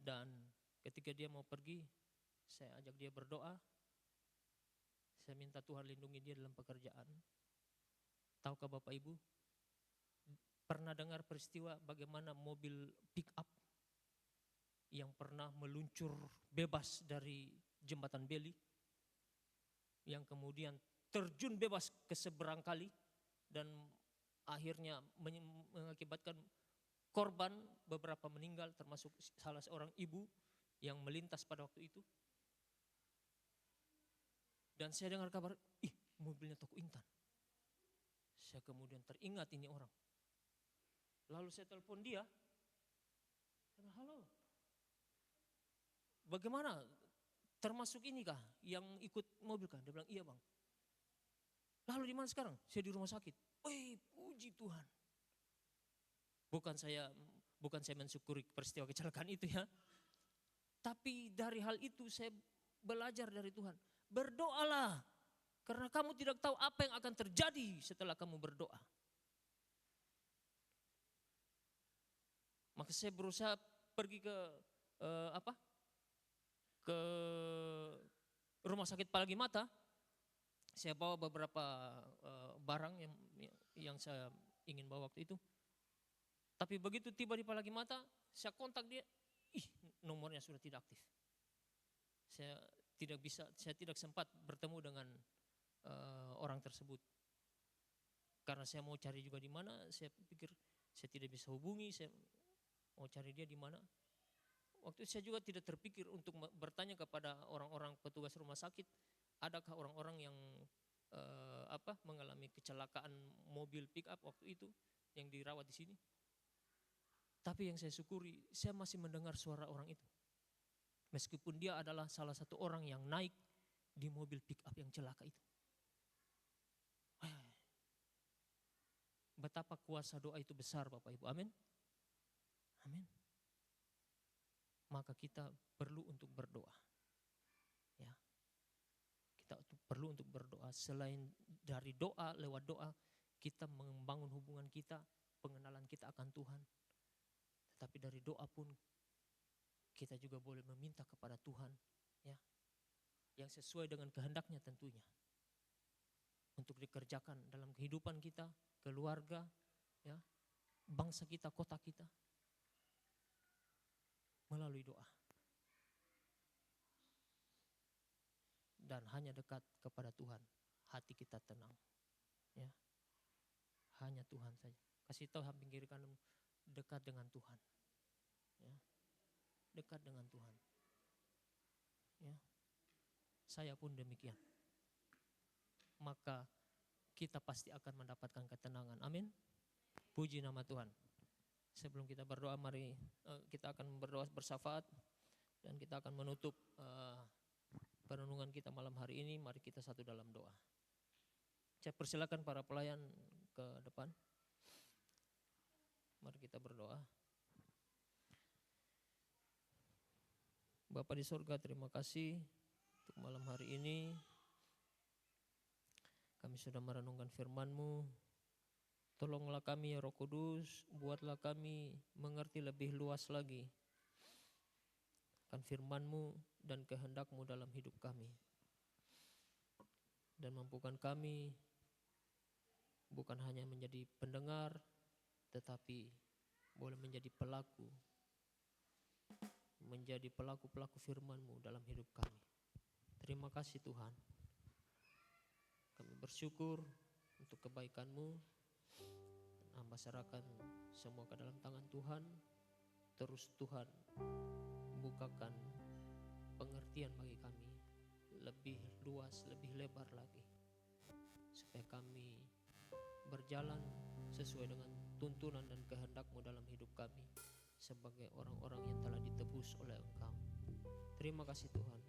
Dan ketika dia mau pergi, saya ajak dia berdoa. Saya minta Tuhan lindungi dia dalam pekerjaan. Tahukah Bapak Ibu, pernah dengar peristiwa bagaimana mobil pick up yang pernah meluncur bebas dari jembatan Beli, yang kemudian terjun bebas ke seberang kali dan akhirnya mengakibatkan korban beberapa meninggal, termasuk salah seorang ibu yang melintas pada waktu itu. Dan saya dengar kabar, mobilnya toko Intan. Saya kemudian teringat ini orang. Lalu saya telepon dia. Halo, bagaimana? Termasuk ini kah yang ikut mobil kah? Dia bilang, iya bang. Lalu di mana sekarang? Saya di rumah sakit. Puji Tuhan. Bukan saya mensyukuri peristiwa kecelakaan itu, ya. Tapi dari hal itu saya belajar dari Tuhan. Berdoalah, karena kamu tidak tahu apa yang akan terjadi setelah kamu berdoa. Maka saya berusaha pergi ke ke rumah sakit Palagi Mata. Saya bawa beberapa barang yang saya ingin bawa waktu itu. Tapi begitu tiba di Palagi Mata, saya kontak dia, nomornya sudah tidak aktif. Saya tidak sempat bertemu dengan orang tersebut. Karena saya mau cari juga di mana, saya pikir saya tidak bisa hubungi, saya mau cari dia di mana. Waktu itu saya juga tidak terpikir untuk bertanya kepada orang-orang petugas rumah sakit, adakah orang-orang yang mengalami kecelakaan mobil pick up waktu itu yang dirawat di sini. Tapi yang saya syukuri, saya masih mendengar suara orang itu. Meskipun dia adalah salah satu orang yang naik di mobil pick up yang celaka itu. Betapa kuasa doa itu besar Bapak Ibu, amin. Amin. Maka kita perlu untuk berdoa. Ya. Kita perlu untuk berdoa. Selain dari doa, lewat doa, kita membangun hubungan kita, pengenalan kita akan Tuhan. Tetapi dari doa pun kita juga boleh meminta kepada Tuhan, ya. yang sesuai dengan kehendaknya tentunya. Untuk dikerjakan dalam kehidupan kita, keluarga, ya, bangsa kita, kota kita. Melalui doa. Dan hanya dekat kepada Tuhan, hati kita tenang. Ya. Hanya Tuhan saja. Kasih tahu pinggir kanan, dekat dengan Tuhan. Ya. Dekat dengan Tuhan. Ya. Saya pun demikian. Maka kita pasti akan mendapatkan ketenangan. Amin. Puji nama Tuhan. Sebelum kita berdoa, mari kita akan berdoa bersyafaat dan kita akan menutup perenungan kita malam hari ini. Mari kita satu dalam doa. Saya persilakan para pelayan ke depan. Mari kita berdoa. Bapa di surga, terima kasih untuk malam hari ini. Kami sudah merenungkan firman-Mu. Tolonglah kami ya Roh Kudus, buatlah kami mengerti lebih luas lagi akan firman-Mu dan kehendak-Mu dalam hidup kami. Dan mampukan kami bukan hanya menjadi pendengar, tetapi boleh menjadi pelaku. Menjadi pelaku-pelaku firman-Mu dalam hidup kami. Terima kasih Tuhan. Kami bersyukur untuk kebaikan-Mu. Hamba serahkan semua ke dalam tangan Tuhan. Terus Tuhan bukakan pengertian bagi kami lebih luas, lebih lebar lagi, supaya kami berjalan sesuai dengan tuntunan dan kehendak-Mu dalam hidup kami sebagai orang-orang yang telah ditebus oleh Engkau. Terima kasih Tuhan.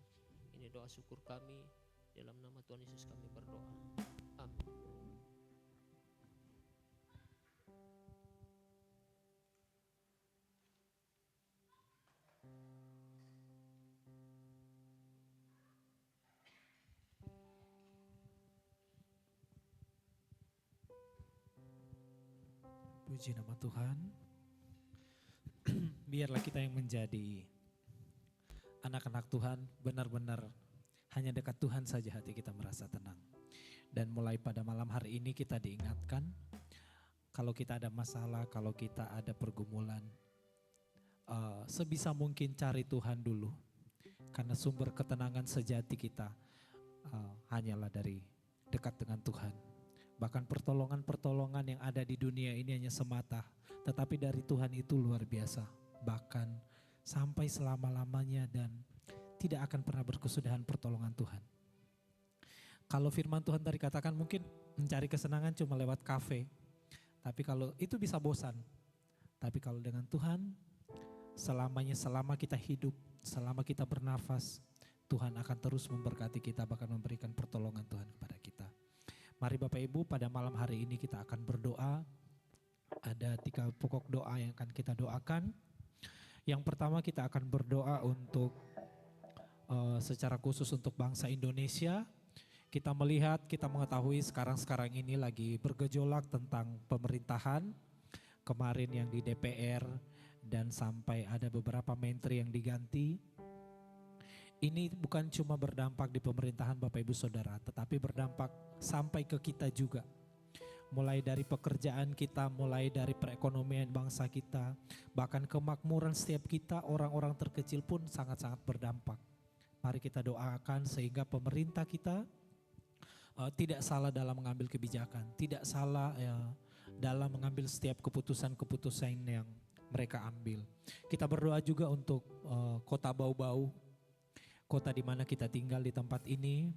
Ini doa syukur kami, dalam nama Tuhan Yesus kami berdoa. Amin. Puji nama Tuhan. Biarlah kita yang menjadi anak-anak Tuhan benar-benar hanya dekat Tuhan saja hati kita merasa tenang. Dan mulai pada malam hari ini kita diingatkan, kalau kita ada masalah, kalau kita ada pergumulan, sebisa mungkin cari Tuhan dulu. Karena sumber ketenangan sejati kita hanyalah dari dekat dengan Tuhan. Bahkan pertolongan-pertolongan yang ada di dunia ini hanya semata, tetapi dari Tuhan itu luar biasa. Bahkan sampai selama-lamanya dan tidak akan pernah berkesudahan pertolongan Tuhan. Kalau firman Tuhan tadi katakan mungkin mencari kesenangan cuma lewat kafe, tapi kalau itu bisa bosan. Tapi kalau dengan Tuhan, selamanya, selama kita hidup, selama kita bernafas, Tuhan akan terus memberkati kita, bahkan memberikan pertolongan Tuhan kepada kita. Mari Bapak Ibu, pada malam hari ini kita akan berdoa. Ada 3 pokok doa yang akan kita doakan. Yang pertama kita akan berdoa untuk secara khusus untuk bangsa Indonesia. Kita melihat, kita mengetahui sekarang ini lagi bergejolak tentang pemerintahan. Kemarin yang di DPR dan sampai ada beberapa menteri yang diganti. Ini bukan cuma berdampak di pemerintahan Bapak Ibu Saudara, tetapi berdampak sampai ke kita juga. Mulai dari pekerjaan kita, mulai dari perekonomian bangsa kita, bahkan kemakmuran setiap kita, orang-orang terkecil pun sangat-sangat berdampak. Mari kita doakan sehingga pemerintah kita tidak salah dalam mengambil kebijakan, tidak salah dalam mengambil setiap keputusan-keputusan yang mereka ambil. Kita berdoa juga untuk kota Bau-Bau, kota di mana kita tinggal di tempat ini.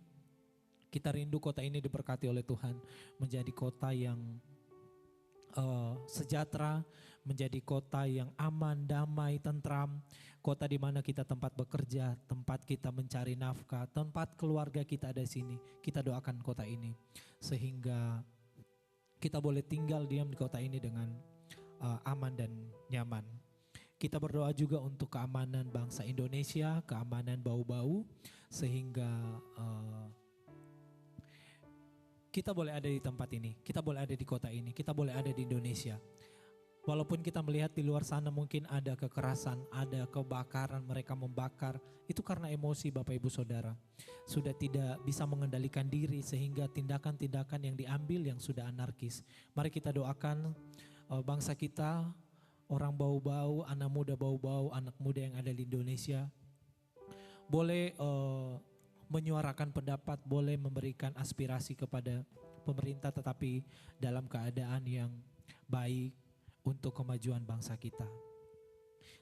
Kita rindu kota ini diberkati oleh Tuhan, menjadi kota yang sejahtera, menjadi kota yang aman, damai, tentram, kota di mana kita tempat bekerja, tempat kita mencari nafkah, tempat keluarga kita ada di sini. Kita doakan kota ini sehingga kita boleh tinggal diam di kota ini dengan aman dan nyaman. Kita berdoa juga untuk keamanan bangsa Indonesia, keamanan Bau-Bau, sehingga kita boleh ada di tempat ini, kita boleh ada di kota ini, kita boleh ada di Indonesia. Walaupun kita melihat di luar sana mungkin ada kekerasan, ada kebakaran, mereka membakar. Itu karena emosi Bapak Ibu Saudara. Sudah tidak bisa mengendalikan diri sehingga tindakan-tindakan yang diambil yang sudah anarkis. Mari kita doakan bangsa kita, orang bau-bau, anak muda bau-bau, anak muda yang ada di Indonesia. Boleh menyuarakan pendapat, boleh memberikan aspirasi kepada pemerintah tetapi dalam keadaan yang baik untuk kemajuan bangsa kita.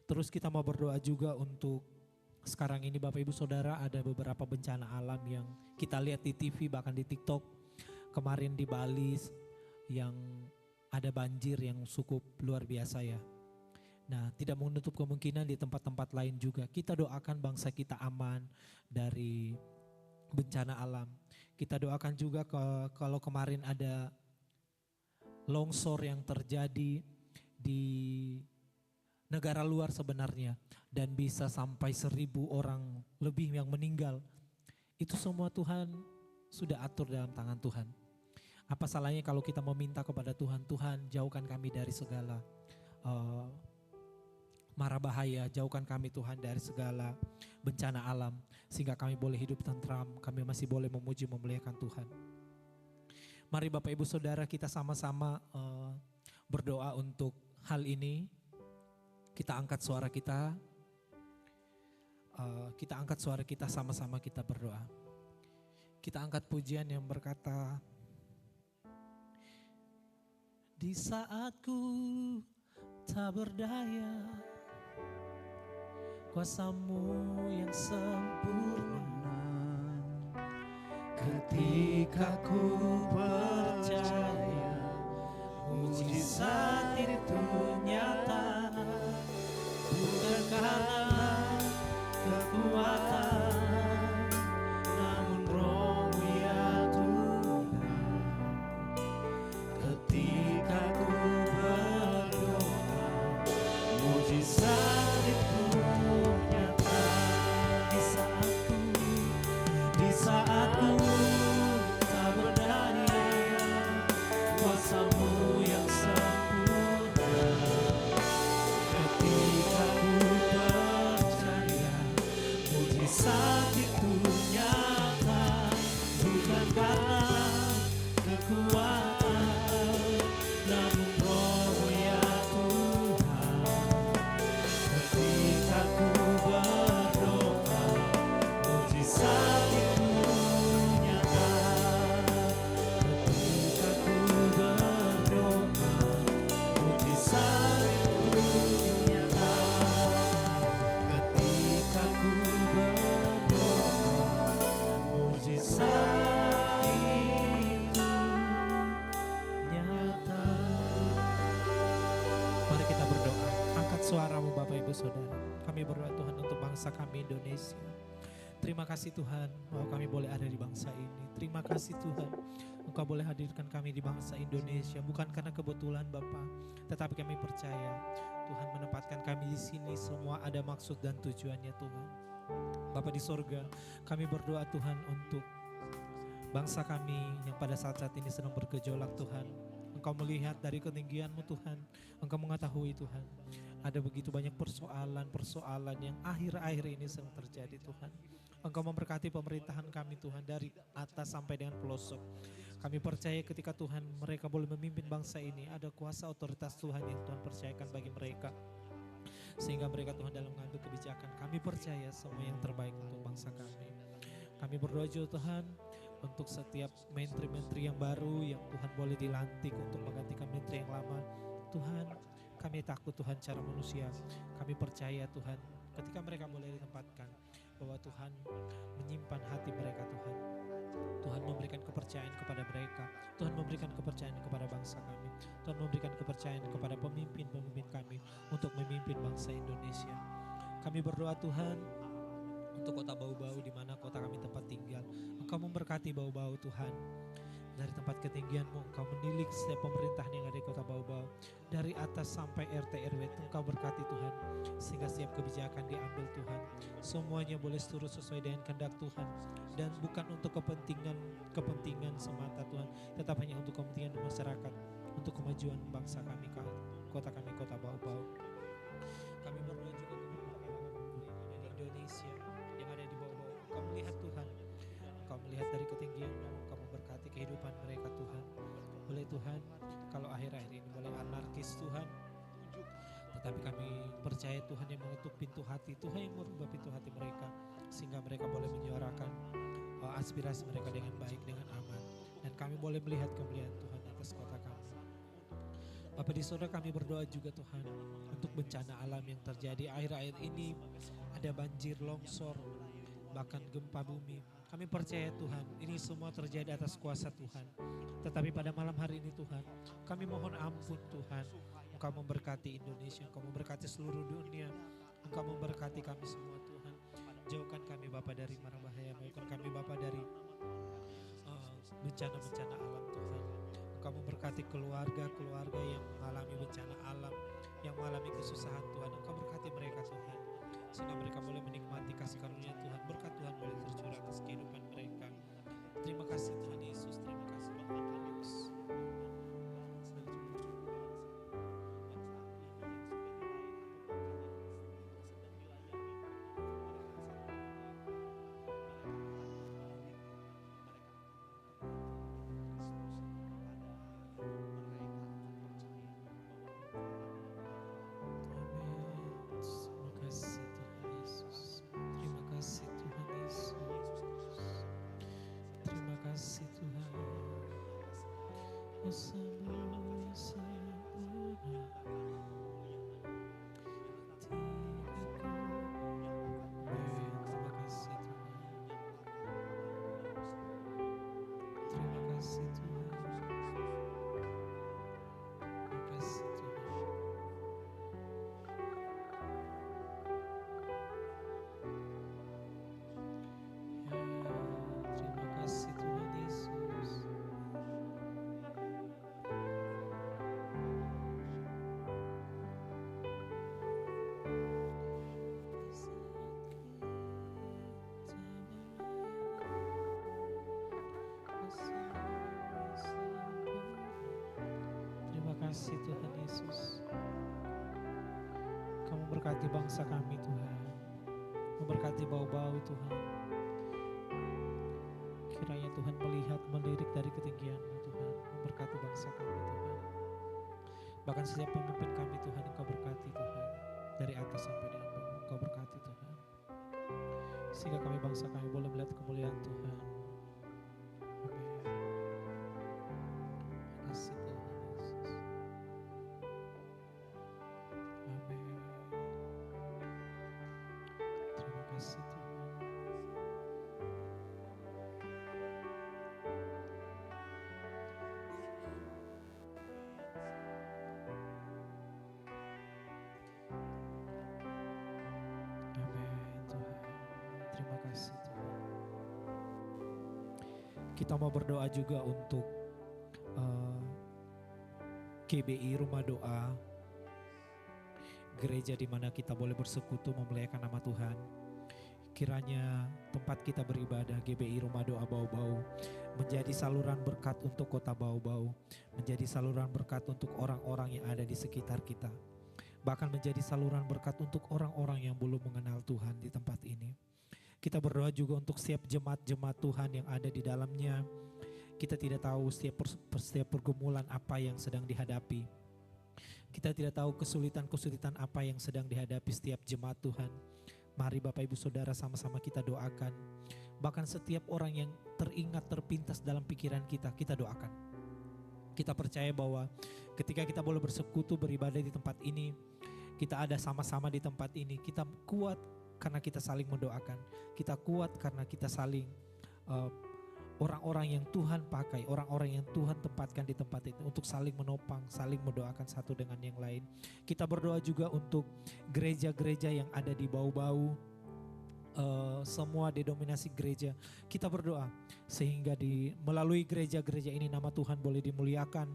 Terus kita mau berdoa juga untuk sekarang ini Bapak Ibu Saudara, ada beberapa bencana alam yang kita lihat di TV bahkan di TikTok. Kemarin di Bali yang ada banjir yang cukup luar biasa ya. Nah, tidak menutup kemungkinan di tempat-tempat lain juga. Kita doakan bangsa kita aman dari bencana alam. Kita doakan juga kalau kemarin ada longsor yang terjadi di negara luar sebenarnya dan bisa sampai 1.000 orang lebih yang meninggal. Itu semua Tuhan sudah atur dalam tangan Tuhan. Apa salahnya kalau kita meminta kepada Tuhan, Tuhan jauhkan kami dari segala mara bahaya, jauhkan kami Tuhan dari segala bencana alam sehingga kami boleh hidup tentram, kami masih boleh memuji memuliakan Tuhan. Mari Bapak Ibu Saudara kita sama-sama berdoa untuk hal ini. Kita angkat suara kita. Kita angkat suara kita sama-sama kita berdoa. Kita angkat pujian yang berkata, di saat ku tak berdaya, kuasa-Mu yang sempurna. Ketika ku percaya, mujizat itu nyata, bukan karena kekuatan, namun Roh-Mu ya Tuhan. Ketika ku berdoa, mujizat itu nyata. Di saat ku tak berdaya, kuasa-Mu yang sempurna. Ketika ku percaya, mujizat itu nyata, bukan karena kekuatan, namun Roh-Mu ya Tuhan. Ketika ku berdoa, mujizat itu nyata. Ketika ku berdoa, mujizat itu nyata. Ketika ku berdoa, mujizat itu nyata. Mari kita berdoa. Angkat suaramu Bapak Ibu Saudara. Kami berdoa Tuhan untuk bangsa kami Indonesia. Terima kasih Tuhan bahwa kami boleh ada di bangsa ini. Terima kasih Tuhan Engkau boleh hadirkan kami di bangsa Indonesia. Bukan karena kebetulan Bapa, tetapi kami percaya Tuhan menempatkan kami di sini semua ada maksud dan tujuannya Tuhan. Bapa di sorga, kami berdoa Tuhan untuk bangsa kami yang pada saat-saat ini sedang bergejolak Tuhan. Engkau melihat dari ketinggian-Mu Tuhan, Engkau mengetahui Tuhan. Ada begitu banyak persoalan yang akhir-akhir ini sedang terjadi Tuhan. Engkau memberkati pemerintahan kami Tuhan dari atas sampai dengan pelosok. Kami percaya ketika Tuhan mereka boleh memimpin bangsa ini, ada kuasa otoritas Tuhan yang Tuhan percayakan bagi mereka. Sehingga mereka Tuhan dalam mengambil kebijakan. Kami percaya semua yang terbaik untuk bangsa kami. Kami berdoa juga Tuhan untuk setiap menteri-menteri yang baru yang Tuhan boleh dilantik untuk menggantikan menteri yang lama. Tuhan, kami takut Tuhan cara manusia. Kami percaya Tuhan ketika mereka boleh ditempatkan bahwa Tuhan menyimpan hati mereka Tuhan. Tuhan memberikan kepercayaan kepada mereka. Tuhan memberikan kepercayaan kepada bangsa kami. Tuhan memberikan kepercayaan kepada pemimpin-pemimpin kami untuk memimpin bangsa Indonesia. Kami berdoa Tuhan untuk kota Bau-Bau di mana kota kami tempat tinggal. Engkau memberkati Bau-Bau Tuhan. Dari tempat ketinggian-Mu Engkau menilik setiap pemerintahan yang ada di kota Bau-Bau. Dari atas sampai RT RW Engkau berkati Tuhan. Sehingga setiap kebijakan diambil Tuhan, semuanya boleh seturut sesuai dengan kehendak Tuhan. Dan bukan untuk kepentingan semata Tuhan, tetap hanya untuk kepentingan masyarakat, untuk kemajuan bangsa kami, kota kami, kota Bau-Bau. Kami berdoa juga kepada anak-anak yang ada di Indonesia, yang ada di Bau-Bau. Engkau melihat Tuhan, Engkau melihat dari ketinggian-Mu, Engkau memberkati kehidupan mereka Tuhan. Boleh Tuhan, kalau akhir-akhir ini boleh anarkis Tuhan, tetapi kami percaya Tuhan yang mengetuk pintu hati, Tuhan yang merubah pintu hati mereka, sehingga mereka boleh menyuarakan aspirasi mereka dengan baik, dengan aman. Dan kami boleh melihat kemuliaan Tuhan atas kota kami. Bapak di surga, kami berdoa juga Tuhan untuk bencana alam yang terjadi akhir-akhir ini. Ada banjir, longsor, bahkan gempa bumi. Kami percaya Tuhan, ini semua terjadi atas kuasa Tuhan. Tetapi pada malam hari ini Tuhan, kami mohon ampun Tuhan. Engkau memberkati Indonesia, Engkau memberkati seluruh dunia, Engkau memberkati kami semua Tuhan. Jauhkan kami Bapa dari mara bahaya, jauhkan kami Bapa dari bencana-bencana alam Tuhan. Engkau memberkati keluarga-keluarga yang mengalami bencana alam, yang mengalami kesusahan Tuhan. Engkau berkati mereka Tuhan, sehingga mereka boleh menikmati kasih karunia Tuhan. Berkat Tuhan boleh tercurah atas kehidupan mereka. Terima kasih Tuhan Yesus, terima kasih Tuhan Yesus. Kasih Tuhan Yesus. Kamu berkati bangsa kami Tuhan, memberkati Bau-Bau Tuhan. Kiranya Tuhan melihat, melirik dari ketinggian-Mu Tuhan, memberkati bangsa kami Tuhan. Bahkan setiap pemimpin kami Tuhan, Engkau berkati Tuhan, dari atas sampai di bawah, Engkau berkati Tuhan. Sehingga kami bangsa kami boleh melihat kemuliaan Tuhan. Amin. Kasih Tuhan. Kita mau berdoa juga untuk GBI Rumah Doa, gereja di mana kita boleh bersekutu memuliakan nama Tuhan. Kiranya tempat kita beribadah GBI Rumah Doa Bau-Bau menjadi saluran berkat untuk kota Bau-Bau, menjadi saluran berkat untuk orang-orang yang ada di sekitar kita, bahkan menjadi saluran berkat untuk orang-orang yang belum mengenal Tuhan di tempat ini. Kita berdoa juga untuk setiap jemaat-jemaat Tuhan yang ada di dalamnya. Kita tidak tahu setiap pergumulan apa yang sedang dihadapi. Kita tidak tahu kesulitan-kesulitan apa yang sedang dihadapi setiap jemaat Tuhan. Mari Bapak Ibu Saudara sama-sama kita doakan. Bahkan setiap orang yang teringat terpintas dalam pikiran kita, kita doakan. Kita percaya bahwa ketika kita boleh bersekutu beribadah di tempat ini, kita ada sama-sama di tempat ini, kita kuat karena kita saling mendoakan. Kita kuat karena kita saling orang-orang yang Tuhan pakai, orang-orang yang Tuhan tempatkan di tempat itu untuk saling menopang, saling mendoakan satu dengan yang lain. Kita berdoa juga untuk gereja-gereja yang ada di Bau-Bau, semua denominasi gereja. Kita berdoa sehingga melalui gereja-gereja ini nama Tuhan boleh dimuliakan.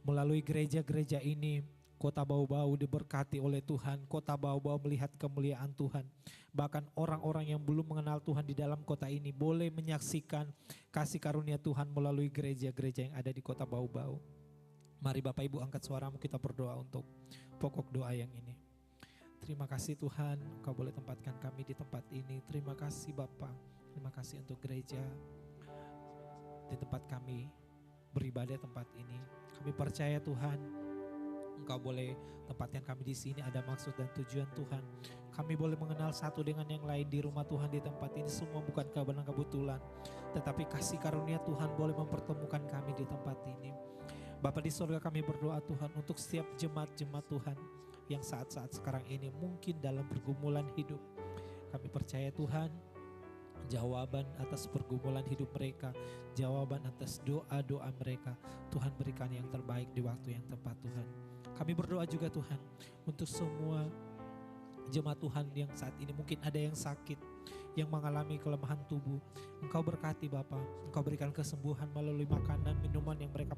Melalui gereja-gereja ini kota Bau-Bau diberkati oleh Tuhan. Kota Bau-Bau melihat kemuliaan Tuhan. Bahkan orang-orang yang belum mengenal Tuhan di dalam kota ini boleh menyaksikan kasih karunia Tuhan melalui gereja-gereja yang ada di kota Bau-Bau. Mari Bapak Ibu angkat suaramu, kita berdoa untuk pokok doa yang ini. Terima kasih Tuhan, Engkau boleh tempatkan kami di tempat ini. Terima kasih Bapa, terima kasih untuk gereja di tempat kami beribadah tempat ini. Kami percaya Tuhan, Engkau boleh tempatkan kami di sini, ada maksud dan tujuan Tuhan. Kami boleh mengenal satu dengan yang lain di rumah Tuhan di tempat ini. Semua bukan karena kebetulan, tetapi kasih karunia Tuhan boleh mempertemukan kami di tempat ini. Bapa di surga, kami berdoa Tuhan untuk setiap jemaat-jemaat Tuhan yang saat-saat sekarang ini mungkin dalam pergumulan hidup. Kami percaya Tuhan, jawaban atas pergumulan hidup mereka, jawaban atas doa-doa mereka, Tuhan berikan yang terbaik di waktu yang tepat Tuhan. Kami berdoa juga Tuhan untuk semua jemaat Tuhan yang saat ini mungkin ada yang sakit, yang mengalami kelemahan tubuh. Engkau berkati Bapa, Engkau berikan kesembuhan melalui makanan, minuman yang mereka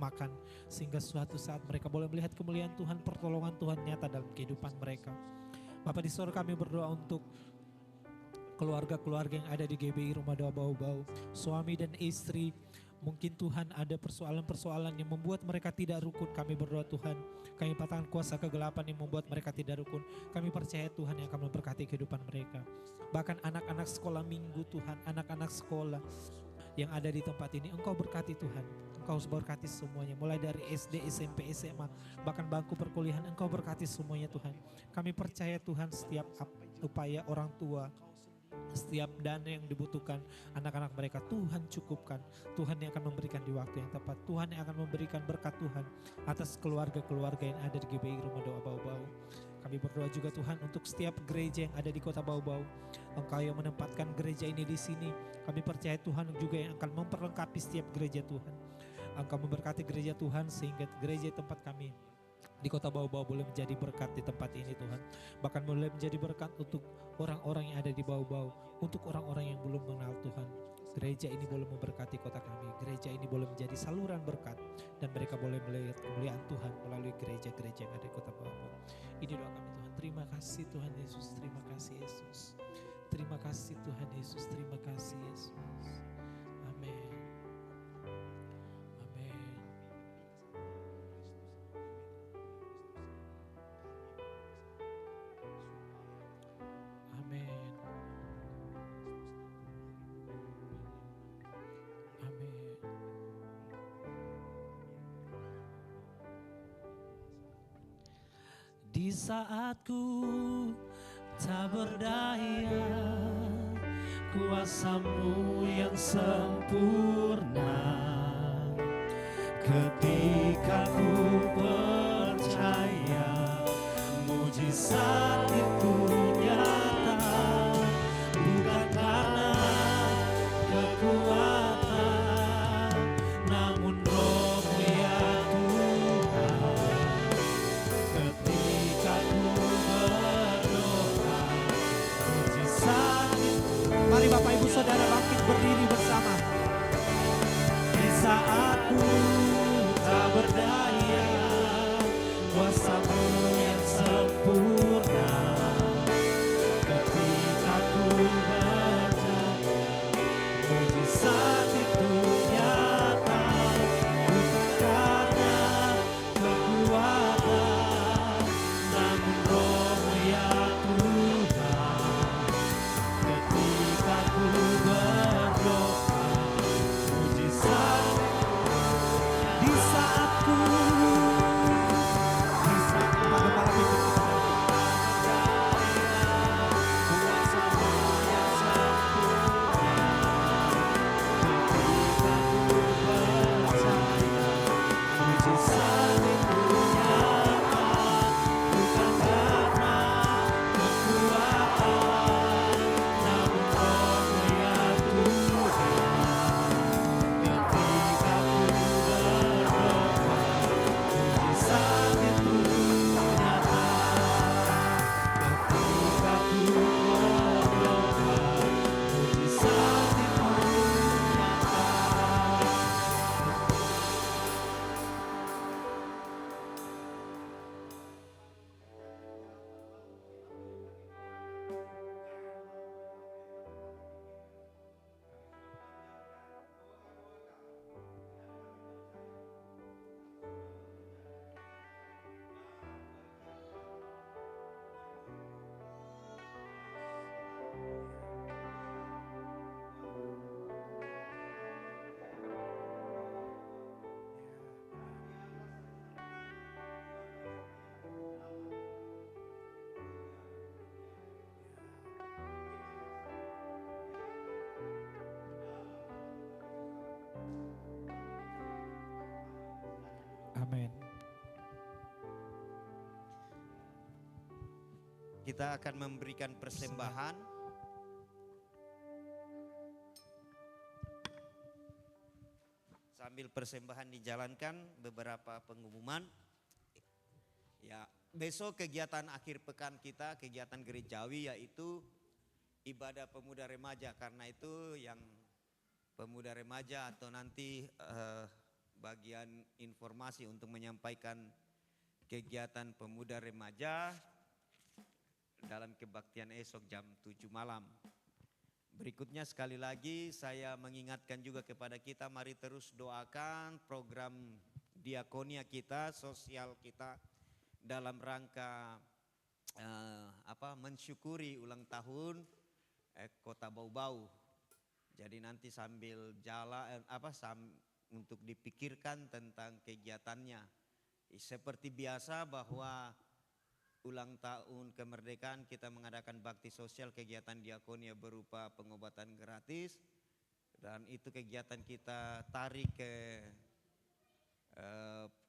makan, sehingga suatu saat mereka boleh melihat kemuliaan Tuhan, pertolongan Tuhan nyata dalam kehidupan mereka. Bapa di surga, kami berdoa untuk keluarga-keluarga yang ada di GBI Rumah Doa Bau-Bau, suami dan istri. Mungkin Tuhan ada persoalan-persoalan yang membuat mereka tidak rukun. Kami berdoa Tuhan, kami patahkan kuasa kegelapan yang membuat mereka tidak rukun. Kami percaya Tuhan yang akan memberkati kehidupan mereka. Bahkan anak-anak sekolah minggu Tuhan, anak-anak sekolah yang ada di tempat ini, Engkau berkati Tuhan. Engkau berkati semuanya, mulai dari SD, SMP, SMA, bahkan bangku perkuliahan, Engkau berkati semuanya Tuhan. Kami percaya Tuhan setiap upaya orang tua, setiap dana yang dibutuhkan anak-anak mereka, Tuhan cukupkan. Tuhan yang akan memberikan di waktu yang tepat. Tuhan yang akan memberikan berkat Tuhan atas keluarga-keluarga yang ada di GBI Rumah Doa Bau-Bau. Kami berdoa juga Tuhan untuk setiap gereja yang ada di kota Bau-Bau. Engkau yang menempatkan gereja ini di sini. Kami percaya Tuhan juga yang akan memperlengkapi setiap gereja Tuhan. Engkau memberkati gereja Tuhan sehingga gereja tempat kami di kota Bau-Bau boleh menjadi berkat di tempat ini Tuhan. Bahkan boleh menjadi berkat untuk orang-orang yang ada di Bau-Bau, untuk orang-orang yang belum mengenal Tuhan. Gereja ini boleh memberkati kota kami. Gereja ini boleh menjadi saluran berkat dan mereka boleh melihat kemuliaan Tuhan melalui gereja-gereja yang ada di kota Bau-Bau. Ini doa kami Tuhan. Terima kasih Tuhan Yesus. Terima kasih Yesus. Terima kasih Tuhan Yesus. Terima kasih Yesus. Amin. Amin. Amin. Amin. Di saat ku tak berdaya, kuasa-Mu yang sempurna. Ketika ku percaya, mujizat itu nyata. Bukan karena kekuatan, namun Roh-Mu ya Tuhan. Ketika ku berdoa, mujizat itu. Mari Bapak Ibu Saudara bangkit berdiri bersama. Di saat ku tak berdaya, kuasa-Mu yang sempurna. Kita akan memberikan persembahan. Sambil persembahan dijalankan, beberapa pengumuman. Ya, besok kegiatan akhir pekan kita, kegiatan gerejawi, yaitu ibadah pemuda remaja. Karena itu yang pemuda remaja atau nanti bagian informasi untuk menyampaikan kegiatan pemuda remaja dalam kebaktian esok jam 7 malam. Berikutnya sekali lagi saya mengingatkan juga kepada kita, mari terus doakan program diakonia kita, sosial kita dalam rangka mensyukuri ulang tahun Kota Bau-Bau. Jadi nanti sambil jalan untuk dipikirkan tentang kegiatannya. Seperti biasa bahwa ulang tahun kemerdekaan kita mengadakan bakti sosial, kegiatan diakonia berupa pengobatan gratis, dan itu kegiatan kita tarik ke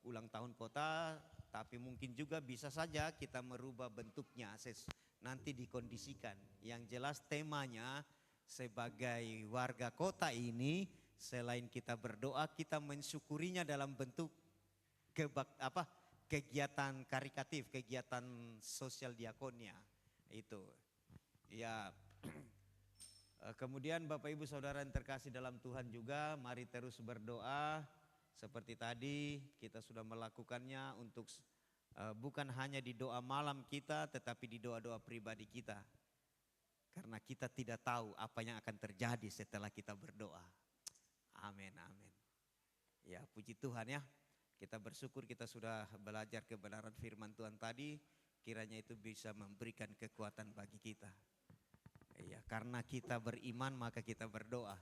ulang tahun kota, tapi mungkin juga bisa saja kita merubah bentuknya nanti dikondisikan. Yang jelas temanya sebagai warga kota ini, selain kita berdoa, kita mensyukurinya dalam bentuk kegiatan karitatif, kegiatan sosial diakonia itu. Ya. Kemudian Bapak Ibu Saudara yang terkasih dalam Tuhan juga, mari terus berdoa seperti tadi kita sudah melakukannya untuk bukan hanya di doa malam kita, tetapi di doa-doa pribadi kita. Karena kita tidak tahu apa yang akan terjadi setelah kita berdoa. Amin, amin. Ya, puji Tuhan ya. Kita bersyukur kita sudah belajar kebenaran firman Tuhan tadi, kiranya itu bisa memberikan kekuatan bagi kita. Ya, karena kita beriman maka kita berdoa,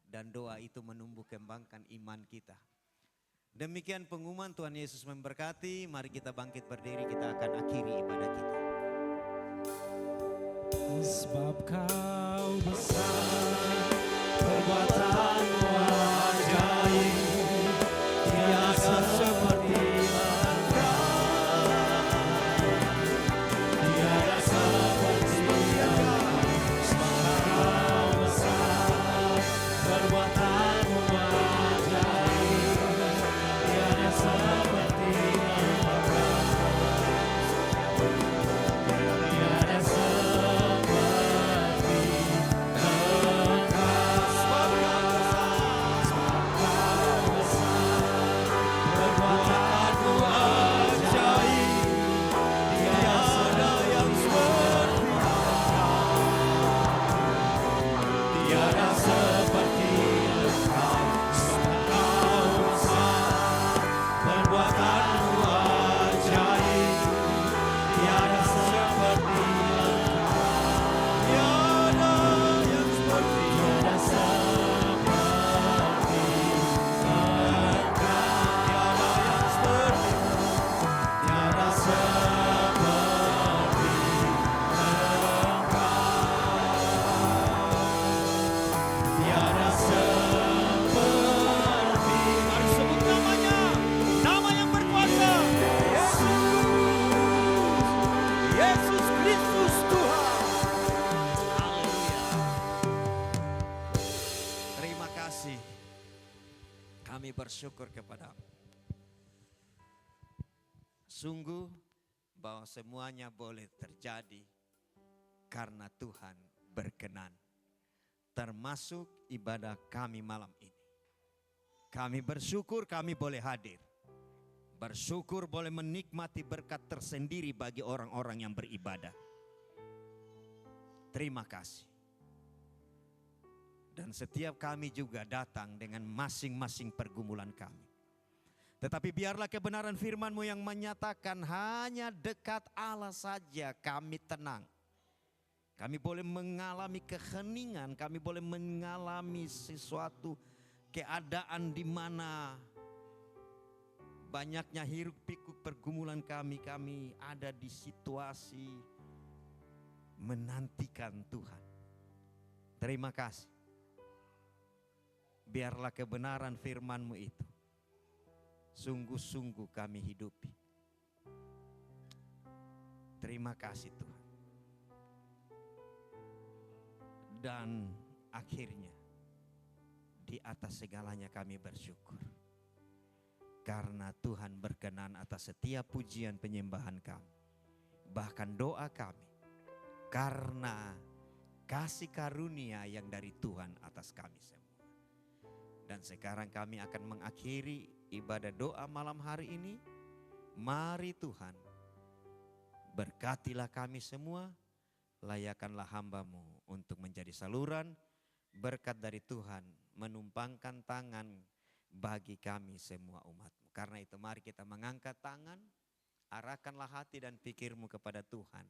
dan doa itu menumbuh kembangkan iman kita. Demikian pengumuman, Tuhan Yesus memberkati. Mari kita bangkit berdiri, kita akan akhiri ibadah kita. Sebab kau bisa, perbuatanmu ajaib, tiada seperti engkau, tiada seperti engkau. Sebab kau besar, perbuatanmu ajaib, tiada seperti engkau, tiada seperti engkau. Sebab kau besar, perbuatanmu ajaib, tiada yang seperti tiada seperti engkau. Sebab kau besar, perbuatanmu ajaib, tiada seperti engkau. Tiada yang seperti, tiada seperti engkau. Tiada yang seperti, tiada seperti engkau. Tiada seperti, mari sebut namanya, nama yang berkuasa, Yesus Kristus Tuhan. Terima kasih. Kami bersyukur kepadamu. Sungguh bahwa semuanya boleh terjadi karena Tuhan berkenan. Termasuk ibadah kami malam ini. Kami bersyukur kami boleh hadir. Bersyukur boleh menikmati berkat tersendiri bagi orang-orang yang beribadah. Terima kasih. Dan setiap kami juga datang dengan masing-masing pergumulan kami. Tetapi biarlah kebenaran firman-Mu yang menyatakan hanya dekat Allah saja kami tenang. Kami boleh mengalami keheningan, kami boleh mengalami sesuatu keadaan di mana banyaknya hiruk pikuk pergumulan kami ada di situasi menantikan Tuhan. Terima kasih. Biarlah kebenaran firman-Mu itu sungguh-sungguh kami hidupi. Terima kasih Tuhan. Dan akhirnya di atas segalanya kami bersyukur. Karena Tuhan berkenan atas setiap pujian penyembahan kami. Bahkan doa kami. Karena kasih karunia yang dari Tuhan atas kami semua. Dan sekarang kami akan mengakhiri ibadah doa malam hari ini. Mari Tuhan, berkatilah kami semua, layakkanlah hamba-Mu untuk menjadi saluran berkat dari Tuhan, menumpangkan tangan bagi kami semua umat-Mu. Karena itu mari kita mengangkat tangan, arahkanlah hati dan pikirmu kepada Tuhan.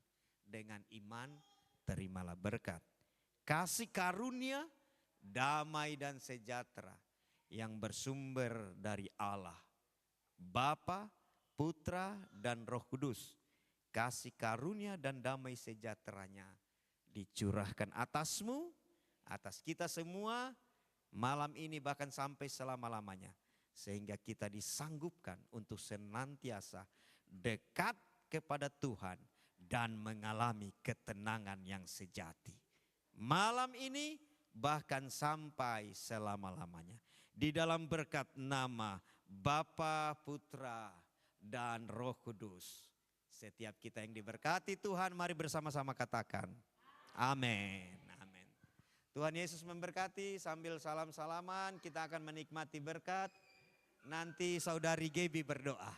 Dengan iman, terimalah berkat, kasih karunia, damai dan sejahtera yang bersumber dari Allah, Bapa, Putra dan Roh Kudus. Kasih karunia dan damai sejahteranya dicurahkan atasmu, atas kita semua malam ini bahkan sampai selama-lamanya. Sehingga kita disanggupkan untuk senantiasa dekat kepada Tuhan dan mengalami ketenangan yang sejati. Malam ini bahkan sampai selama-lamanya. Di dalam berkat nama Bapa, Putra dan Roh Kudus. Setiap kita yang diberkati Tuhan, mari bersama-sama katakan amin. Amin. Tuhan Yesus memberkati. Sambil salam-salaman kita akan menikmati berkat. Nanti saudari Gaby berdoa.